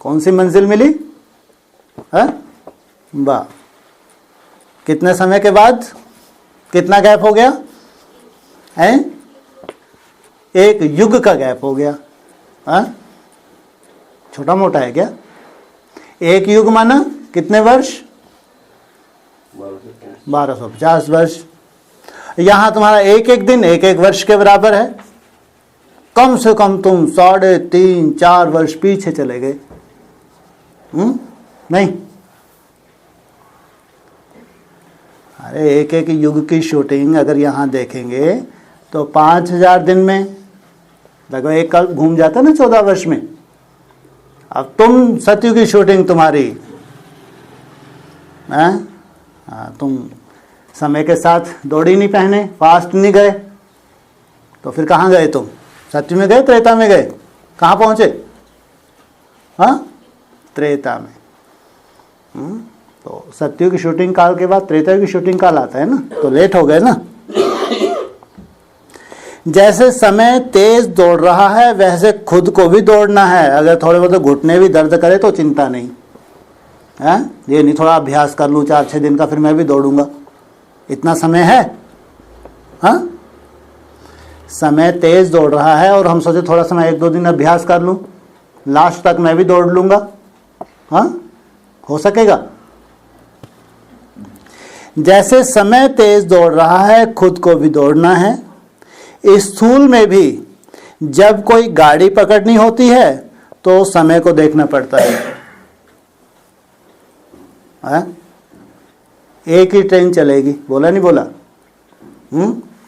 Speaker 1: कौन सी मंजिल मिली? वाह, कितने समय के बाद? कितना गैप हो गया है? एक युग का गैप हो गया। छोटा मोटा है क्या? एक युग माना कितने वर्ष? 1250 वर्ष। यहां तुम्हारा एक एक दिन एक एक वर्ष के बराबर है। कम से कम तुम 3.5-4 वर्ष पीछे चले गए। नहीं, अरे एक एक युग की शूटिंग अगर यहां देखेंगे तो 5000 दिन में लगभग एक कल्प घूम जाता है ना 14 वर्ष में। अब तुम सतयुग की शूटिंग तुम्हारी, तुम समय के साथ दौड़ी नहीं पहने, फास्ट नहीं गए, तो फिर कहाँ गए तुम? सत्य में गए, त्रेता में गए? कहाँ पहुंचे? हाँ, त्रेता में। तो सत्युग की शूटिंग काल के बाद त्रेता की शूटिंग काल आता है ना, तो लेट हो गए ना। जैसे समय तेज दौड़ रहा है वैसे खुद को भी दौड़ना है। अगर थोड़े बहुत घुटने भी दर्द करे तो चिंता नहीं है, ये नहीं थोड़ा अभ्यास कर लूँ 4-6 दिन का फिर मैं भी दौड़ूंगा, इतना समय है? हाँ, समय तेज दौड़ रहा है और हम सोचे थोड़ा समय 1-2 दिन अभ्यास कर लूँ, लास्ट तक मैं भी दौड़ लूंगा। हाँ, हो सकेगा? जैसे समय तेज दौड़ रहा है खुद को भी दौड़ना है। स्थूल में भी जब कोई गाड़ी पकड़नी होती है तो समय को देखना पड़ता है। एक ही ट्रेन चलेगी, बोला नहीं बोला?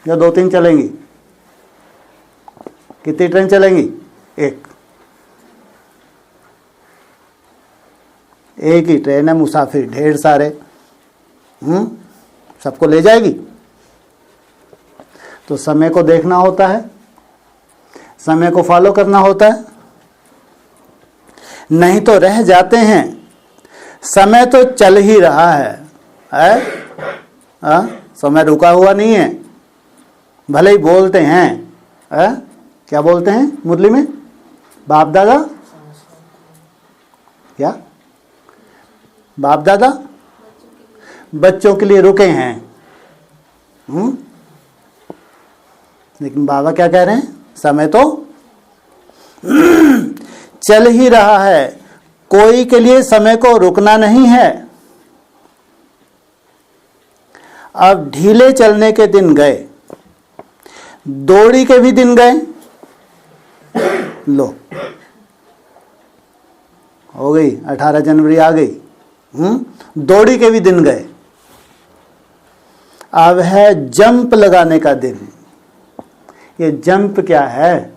Speaker 1: या 2-3 चलेंगी? कितनी ट्रेन चलेंगी? एक ही ट्रेन है, मुसाफिर ढेर सारे, सबको ले जाएगी। तो समय को देखना होता है, समय को फॉलो करना होता है, नहीं तो रह जाते हैं। समय तो चल ही रहा है? समय रुका हुआ नहीं है। भले ही बोलते हैं, क्या बोलते हैं मुरली में? बाप दादा क्या? बाप दादा बच्चों के लिए रुके हैं। लेकिन बाबा क्या कह रहे हैं? समय तो चल ही रहा है, कोई के लिए समय को रुकना नहीं है। अब ढीले चलने के दिन गए, दौड़ी के भी दिन गए। लो, हो गई 18 जनवरी आ गई, दौड़ी के भी दिन गए। अब है जंप लगाने का दिन। ये जंप क्या है?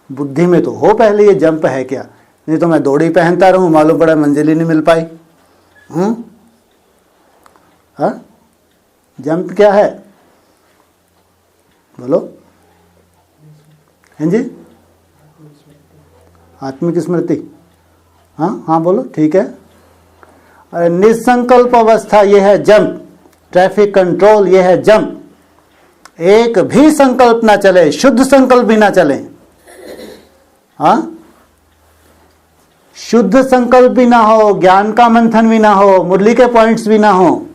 Speaker 1: बुद्धि में तो हो पहले ये जंप है क्या, नहीं तो मैं दौड़ी पहनता रहूं, मालूम पड़ा मंजिल ही नहीं मिल पाई। जंप क्या है? बोलो। हैं जी? आत्मिक स्मृति। हाँ बोलो, ठीक है। अरे निसंकल्प अवस्था ये है जंप। ट्रैफिक कंट्रोल ये है जंप। एक भी संकल्प ना चले, शुद्ध संकल्प भी ना चले। हाँ, शुद्ध संकल्प भी ना हो, ज्ञान का मंथन भी ना हो, मुरली के पॉइंट्स भी ना हो,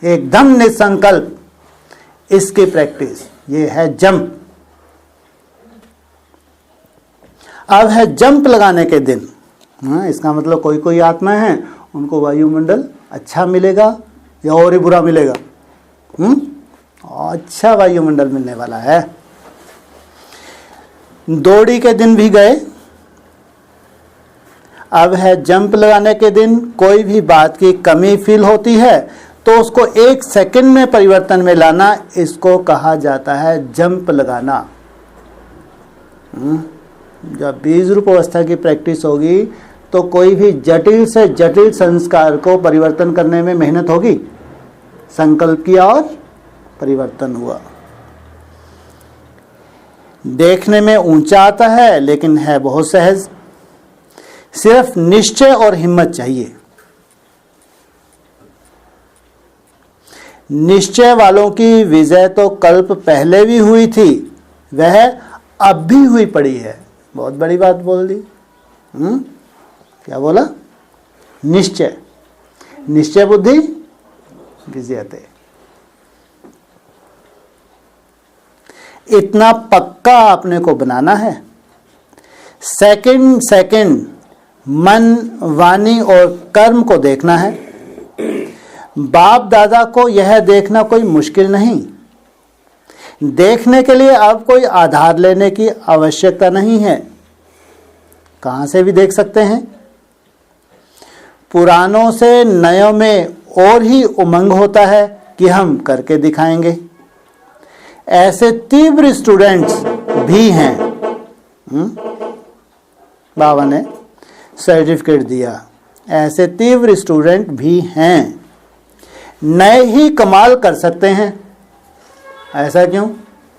Speaker 1: एकदम निसंकल्प, इसकी प्रैक्टिस ये है जंप। अब है जंप लगाने के दिन। हाँ, इसका मतलब कोई कोई आत्मा है उनको वायुमंडल अच्छा मिलेगा या और ही बुरा मिलेगा? अच्छा वायुमंडल मिलने वाला है। दौड़ी के दिन भी गए, अब है जंप लगाने के दिन। कोई भी बात की कमी फील होती है तो उसको 1 सेकंड में परिवर्तन में लाना, इसको कहा जाता है जंप लगाना। जब बीज रूप अवस्था की प्रैक्टिस होगी तो कोई भी जटिल से जटिल संस्कार को परिवर्तन करने में मेहनत होगी। संकल्प किया और परिवर्तन हुआ। देखने में ऊंचा आता है लेकिन है बहुत सहज। सिर्फ निश्चय और हिम्मत चाहिए। निश्चय वालों की विजय तो कल्प पहले भी हुई थी, वह अब भी हुई पड़ी है। बहुत बड़ी बात बोल दी। क्या बोला? निश्चय, निश्चय बुद्धि विजयते। इतना पक्का अपने को बनाना है। सेकंड सेकंड मन, वाणी और कर्म को देखना है। बाप दादा को यह देखना कोई मुश्किल नहीं। देखने के लिए अब कोई आधार लेने की आवश्यकता नहीं है, कहाँ से भी देख सकते हैं। पुरानों से नयों में और ही उमंग होता है कि हम करके दिखाएंगे। ऐसे तीव्र स्टूडेंट्स भी हैं। बाबा ने सर्टिफिकेट दिया, ऐसे तीव्र स्टूडेंट भी हैं। नए ही कमाल कर सकते हैं। ऐसा क्यों?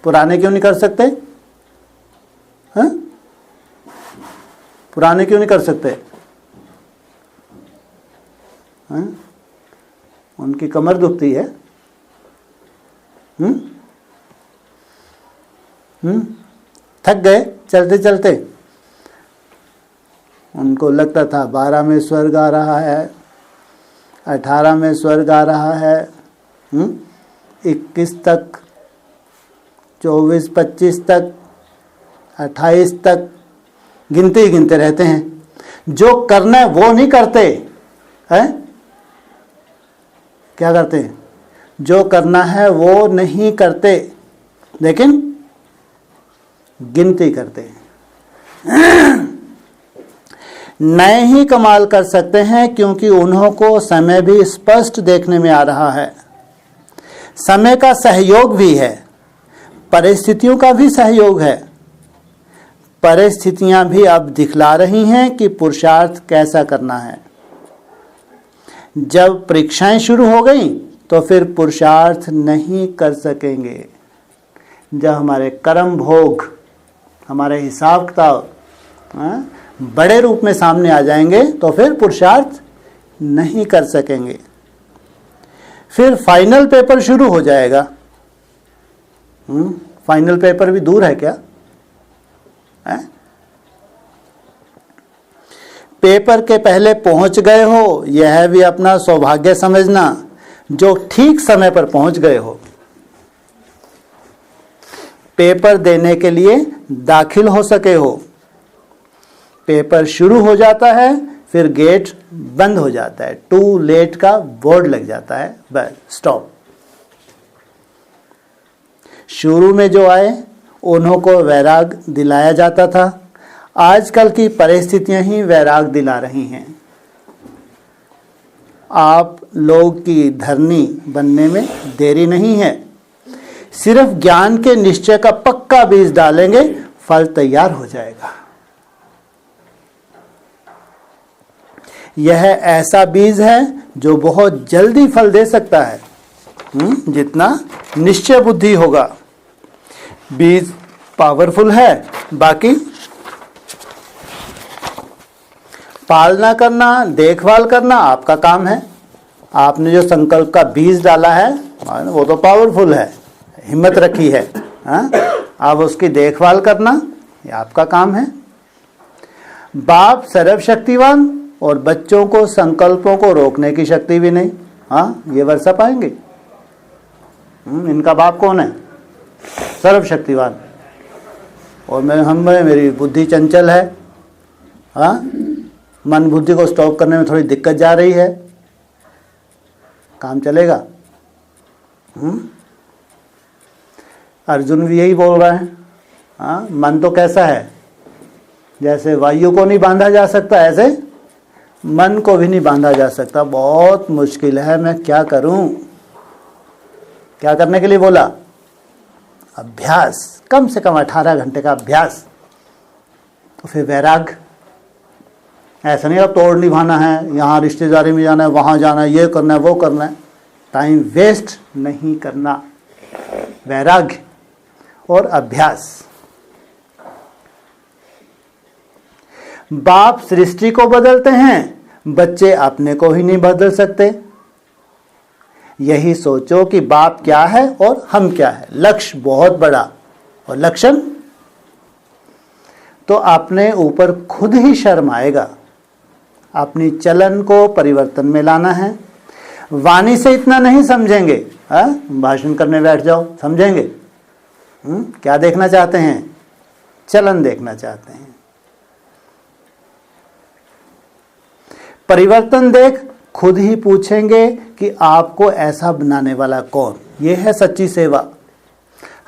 Speaker 1: पुराने क्यों नहीं कर सकते? हाँ? पुराने क्यों नहीं कर सकते? हाँ? उनकी कमर दुखती है। थक गए चलते चलते। उनको लगता था 12 में स्वर्ग आ रहा है, 18 में स्वर्ग आ रहा है, 21 तक, 24, 25 तक, 28 तक गिनते ही गिनते रहते हैं। जो करना है वो नहीं करते हैं। क्या करते हैं? जो करना है वो नहीं करते, लेकिन गिनती करते हैं। नए ही कमाल कर सकते हैं क्योंकि उन्हों को समय भी स्पष्ट देखने में आ रहा है। समय का सहयोग भी है, परिस्थितियों का भी सहयोग है। परिस्थितियां भी अब दिखला रही हैं कि पुरुषार्थ कैसा करना है। जब परीक्षाएं शुरू हो गई तो फिर पुरुषार्थ नहीं कर सकेंगे। जब हमारे कर्म भोग, हमारे हिसाब किताब बड़े रूप में सामने आ जाएंगे तो फिर पुरुषार्थ नहीं कर सकेंगे। फिर फाइनल पेपर शुरू हो जाएगा। फाइनल पेपर भी दूर है क्या? पेपर के पहले पहुंच गए हो, यह भी अपना सौभाग्य समझना जो ठीक समय पर पहुंच गए हो। पेपर देने के लिए दाखिल हो सके हो। पेपर शुरू हो जाता है, फिर गेट बंद हो जाता है, टू लेट का बोर्ड लग जाता है, बस स्टॉप। शुरू में जो आए उन्हों को वैराग दिलाया जाता था। आजकल की परिस्थितियां ही वैराग दिला रही हैं। आप लोग की धरनी बनने में देरी नहीं है। सिर्फ ज्ञान के निश्चय का पक्का बीज डालेंगे, फल तैयार हो जाएगा। यह ऐसा बीज है जो बहुत जल्दी फल दे सकता है, जितना निश्चय बुद्धि होगा। बीज पावरफुल है, बाकी पालना करना, देखभाल करना आपका काम है। आपने जो संकल्प का बीज डाला है वो तो पावरफुल है, हिम्मत रखी है, अब उसकी देखभाल करना ये आपका काम है। बाप सर्वशक्तिवान और बच्चों को संकल्पों को रोकने की शक्ति भी नहीं। ये वर्षा पाएंगे। इनका बाप कौन है? सर्वशक्तिवान। और मेरी बुद्धि चंचल है। मन बुद्धि को स्टॉप करने में थोड़ी दिक्कत जा रही है। काम चलेगा? अर्जुन भी यही बोल रहा है। मन तो कैसा है? जैसे वायु को नहीं बांधा जा सकता, ऐसे मन को भी नहीं बांधा जा सकता। बहुत मुश्किल है, मैं क्या करूं? क्या करने के लिए बोला? अभ्यास, कम से कम 18 घंटे का अभ्यास। तो फिर वैराग। ऐसा नहीं अब तोड़ निभाना है, यहाँ रिश्तेदारी में जाना है, वहाँ जाना है, ये करना है, वो करना है। टाइम वेस्ट नहीं करना। वैराग्य और अभ्यास। बाप सृष्टि को बदलते हैं, बच्चे अपने को ही नहीं बदल सकते। यही सोचो कि बाप क्या है और हम क्या है। लक्ष्य बहुत बड़ा और लक्षण तो अपने ऊपर खुद ही शर्म आएगा। अपनी चलन को परिवर्तन में लाना है। वाणी से इतना नहीं समझेंगे। भाषण करने बैठ जाओ, समझेंगे? क्या देखना चाहते हैं? चलन देखना चाहते हैं। परिवर्तन देख खुद ही पूछेंगे कि आपको ऐसा बनाने वाला कौन। ये है सच्ची सेवा।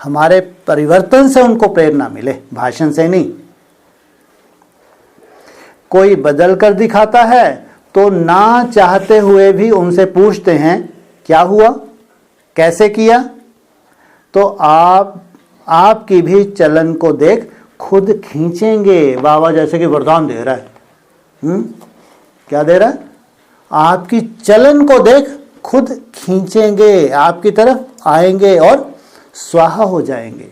Speaker 1: हमारे परिवर्तन से उनको प्रेरणा मिले, भाषण से नहीं। कोई बदल कर दिखाता है तो ना चाहते हुए भी उनसे पूछते हैं क्या हुआ, कैसे किया। तो आपकी भी चलन को देख खुद खींचेंगे। बाबा जैसे कि वरदान दे रहा है, क्या दे रहा है? आपकी चलन को देख खुद खींचेंगे, आपकी तरफ आएंगे और स्वाहा हो जाएंगे।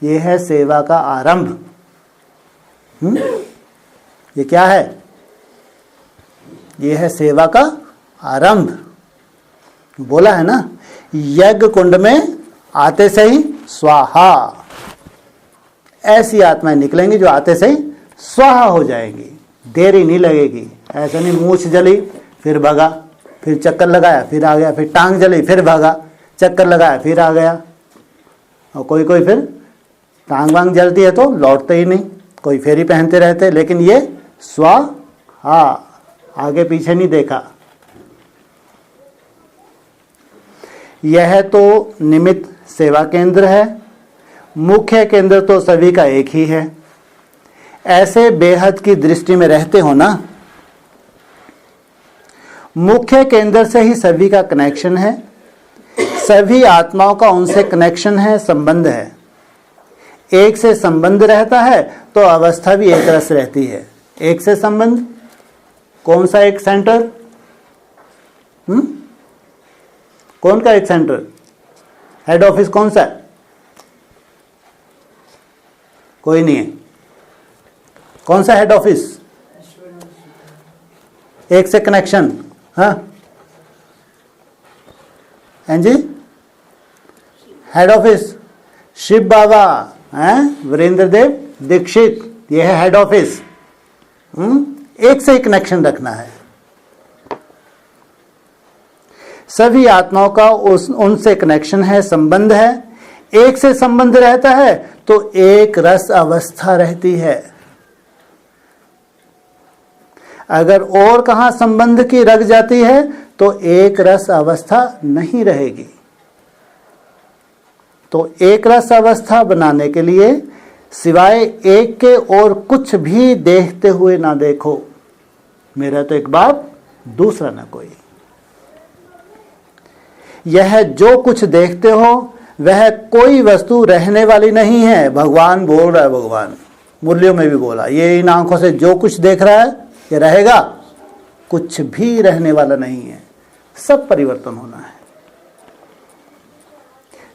Speaker 1: ये है सेवा का आरंभ। ये क्या है? ये है सेवा का आरंभ। बोला है ना, यज्ञ कुंड में आते से ही स्वाहा। ऐसी आत्माएं निकलेंगी जो आते से ही स्वाहा हो जाएंगी, देरी नहीं लगेगी। ऐसा नहीं मूछ जली फिर भगा, फिर चक्कर लगाया फिर आ गया, फिर टांग जली फिर भागा, चक्कर लगाया फिर आ गया। और कोई कोई फिर टांग वांग जलती है तो लौटते ही नहीं, कोई फेरी पहनते रहते। लेकिन ये स्वाहा, आगे पीछे नहीं देखा। यह तो निमित्त सेवा केंद्र है, मुख्य केंद्र तो सभी का एक ही है। ऐसे बेहद की दृष्टि में रहते हो ना। मुख्य केंद्र से ही सभी का कनेक्शन है, सभी आत्माओं का उनसे कनेक्शन है, संबंध है। एक से संबंध रहता है तो अवस्था भी एक रस रहती है। एक से संबंध, कौन सा एक सेंटर? कौन का एक सेंटर? हेड ऑफिस कौन सा है? कोई नहीं है। कौन सा हेड ऑफिस? एक से कनेक्शन। हाँ जी, हेड ऑफिस शिव बाबा हैं, वीरेंद्र देव दीक्षित, यह है हेड ऑफिस। एक से ही कनेक्शन रखना है। सभी आत्माओं का उनसे कनेक्शन है, संबंध है। एक से संबंध रहता है तो एक रस अवस्था रहती है। अगर और कहां संबंध की रख जाती है तो एक रस अवस्था नहीं रहेगी। तो एक रस अवस्था बनाने के लिए सिवाय एक के और कुछ भी देखते हुए ना देखो। मेरा तो एक बाप, दूसरा ना कोई। यह जो कुछ देखते हो वह कोई वस्तु रहने वाली नहीं है। भगवान बोल रहा है, भगवान मुरलियों में भी बोला, ये इन आंखों से जो कुछ देख रहा है ये रहेगा, कुछ भी रहने वाला नहीं है, सब परिवर्तन होना है।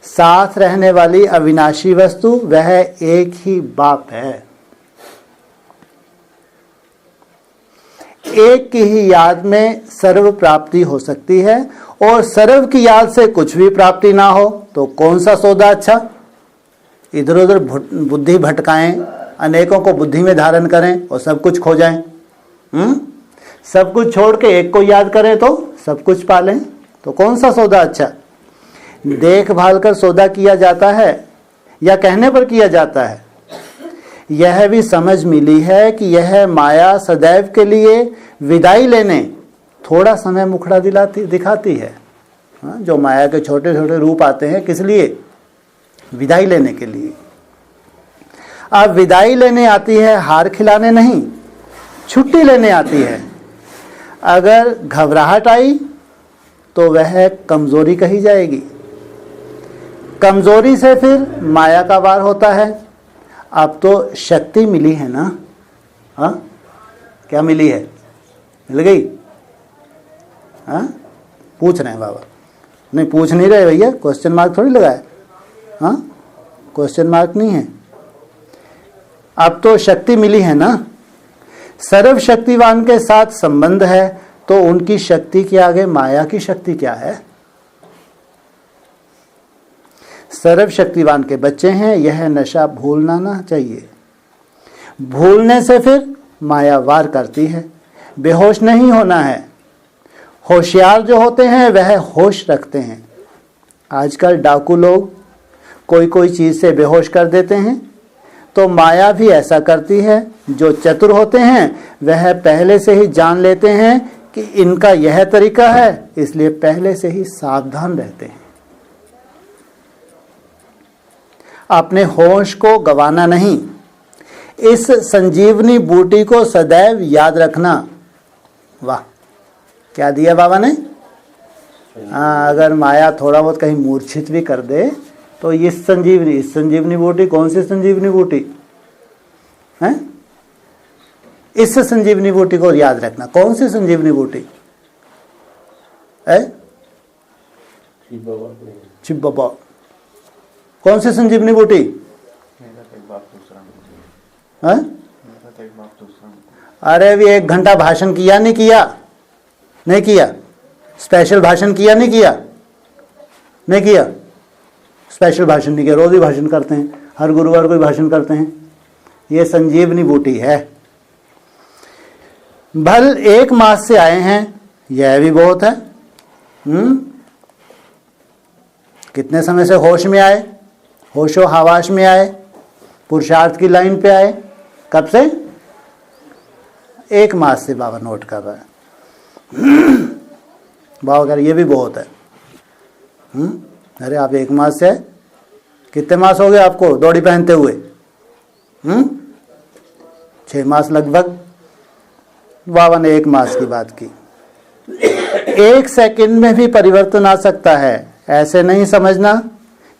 Speaker 1: साथ रहने वाली अविनाशी वस्तु वह एक ही बाप है। एक की ही याद में सर्व प्राप्ति हो सकती है और सर्व की याद से कुछ भी प्राप्ति ना हो तो कौन सा सौदा अच्छा? इधर उधर बुद्धि भटकाएं, अनेकों को बुद्धि में धारण करें और सब कुछ खो जाएं। सब कुछ छोड़ के एक को याद करें तो सब कुछ पालें, तो कौन सा सौदा अच्छा? देखभाल कर सौदा किया जाता है या कहने पर किया जाता है। यह भी समझ मिली है कि यह माया सदैव के लिए विदाई लेने थोड़ा समय मुखड़ा दिखाती है। जो माया के छोटे छोटे रूप आते हैं, किस लिए? विदाई लेने के लिए। अब विदाई लेने आती है, हार खिलाने नहीं, छुट्टी लेने आती है। अगर घबराहट आई तो वह कमजोरी कही जाएगी। कमजोरी से फिर माया का वार होता है। अब तो शक्ति मिली है ना। हाँ, क्या मिली है? मिल गई? हाँ, पूछ रहे हैं बाबा। नहीं पूछ नहीं रहे भैया, क्वेश्चन मार्क थोड़ी लगाए। हाँ, क्वेश्चन मार्क नहीं है। अब तो शक्ति मिली है ना। सर्व शक्तिवान के साथ संबंध है तो उनकी शक्ति के आगे माया की शक्ति क्या है? सर्व शक्तिवान के बच्चे हैं, यह नशा भूलना ना चाहिए। भूलने से फिर माया वार करती है। बेहोश नहीं होना है। होशियार जो होते हैं वह होश रखते हैं। आजकल डाकू लोग कोई कोई चीज से बेहोश कर देते हैं तो माया भी ऐसा करती है। जो चतुर होते हैं वह पहले से ही जान लेते हैं कि इनका यह तरीका है, इसलिए पहले से ही सावधान रहते हैं। अपने होश को गंवाना नहीं। इस संजीवनी बूटी को सदैव याद रखना। वाह, क्या दिया बाबा ने। अगर माया थोड़ा बहुत कहीं मूर्छित भी कर दे तो इस संजीवनी बूटी, कौन सी संजीवनी बूटी है? इस संजीवनी बूटी को याद रखना। कौन सी संजीवनी बूटी है? शिव बाबा। कौन सी संजीवनी बूटी है? अरे अभी 1 घंटा भाषण किया नहीं किया? नहीं किया। स्पेशल भाषण किया नहीं किया? नहीं किया। स्पेशल भाषण नहीं किया, रोज ही भाषण करते हैं, हर गुरुवार को ही भाषण करते हैं। ये संजीवनी बूटी है। भल 1 मास से आए हैं, यह भी बहुत है। कितने समय से होश में आए, होशो हवास में आए, पुरुषार्थ की लाइन पे आए? कब से? 1 मास से बाबा नोट कर रहा है। बाबा कह रहे ये भी बहुत है। अरे आप 1 मास से, कितने मास हो गए आपको दौड़ी पहनते हुए? 6 मास लगभग। बाबा ने 1 मास की बात की। 1 सेकंड में भी परिवर्तन आ सकता है। ऐसे नहीं समझना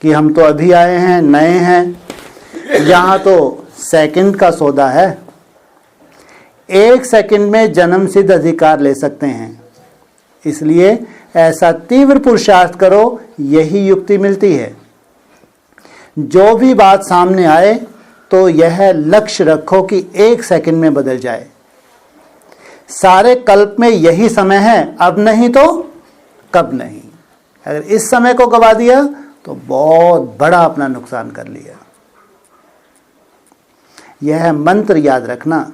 Speaker 1: कि हम तो अभी आए हैं, नए हैं। यहाँ तो सेकंड का सौदा है। 1 सेकंड में जन्म सिद्ध अधिकार ले सकते हैं। इसलिए ऐसा तीव्र पुरुषार्थ करो, यही युक्ति मिलती है। जो भी बात सामने आए तो यह लक्ष्य रखो कि 1 सेकंड में बदल जाए। सारे कल्प में यही समय है, अब नहीं तो कब नहीं। अगर इस समय को गवा दिया तो बहुत बड़ा अपना नुकसान कर लिया। यह मंत्र याद रखना।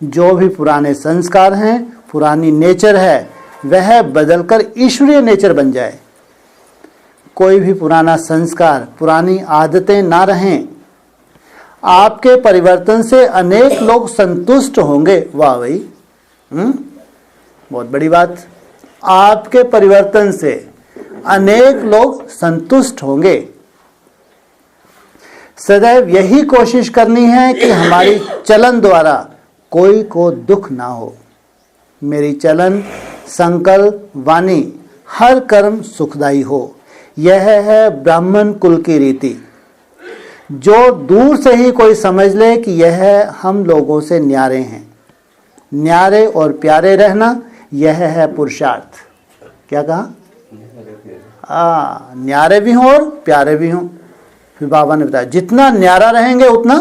Speaker 1: जो भी पुराने संस्कार हैं, पुरानी नेचर है, वह बदलकर ईश्वरीय नेचर बन जाए। कोई भी पुराना संस्कार, पुरानी आदतें ना रहें। आपके परिवर्तन से अनेक लोग संतुष्ट होंगे। वाह भाई, बहुत बड़ी बात। आपके परिवर्तन से अनेक लोग संतुष्ट होंगे। सदैव यही कोशिश करनी है कि हमारी चलन द्वारा कोई को दुख ना हो। मेरी चलन, संकल्प, वाणी, हर कर्म सुखदायी हो। यह है ब्राह्मण कुल की रीति। जो दूर से ही कोई समझ ले कि यह हम लोगों से न्यारे हैं। न्यारे और प्यारे रहना, यह है पुरुषार्थ। क्या कहा? न्यारे भी हों और प्यारे भी हों। फिर बाबा ने बताया जितना न्यारा रहेंगे उतना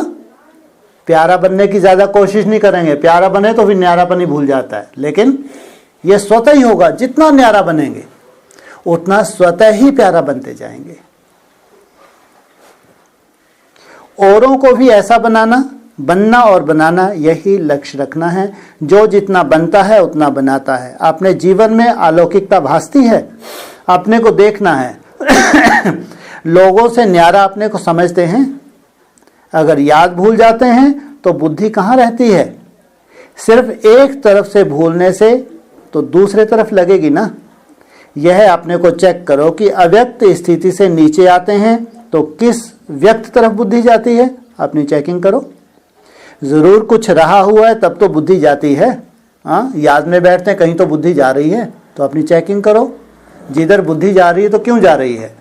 Speaker 1: प्यारा बनने की ज्यादा कोशिश नहीं करेंगे। प्यारा बने तो फिर न्यारापन ही भूल जाता है, लेकिन यह स्वतः ही होगा। जितना न्यारा बनेंगे उतना स्वतः ही प्यारा बनते जाएंगे। औरों को भी ऐसा बनना और बनाना, यही लक्ष्य रखना है। जो जितना बनता है उतना बनाता है। अपने जीवन में अलौकिकता भासती है, अपने को देखना है। लोगों से न्यारा अपने को समझते हैं। अगर याद भूल जाते हैं तो बुद्धि कहाँ रहती है? सिर्फ एक तरफ से भूलने से तो दूसरे तरफ लगेगी ना। यह अपने को चेक करो कि अव्यक्त स्थिति से नीचे आते हैं तो किस व्यक्त तरफ बुद्धि जाती है। अपनी चेकिंग करो। जरूर कुछ रहा हुआ है तब तो बुद्धि जाती है। याद में बैठते हैं, कहीं तो बुद्धि जा रही है, तो अपनी चेकिंग करो। जिधर बुद्धि जा रही है तो क्यों जा रही है?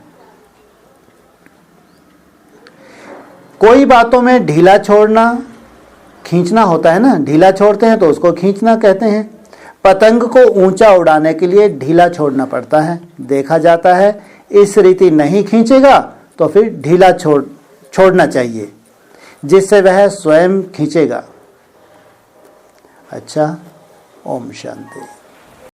Speaker 1: कोई बातों में ढीला छोड़ना, खींचना होता है ना। ढीला छोड़ते हैं तो उसको खींचना कहते हैं। पतंग को ऊंचा उड़ाने के लिए ढीला छोड़ना पड़ता है। देखा जाता है इस रीति नहीं खींचेगा तो फिर ढीला छोड़ना चाहिए, जिससे वह स्वयं खींचेगा। अच्छा, ओम शांति।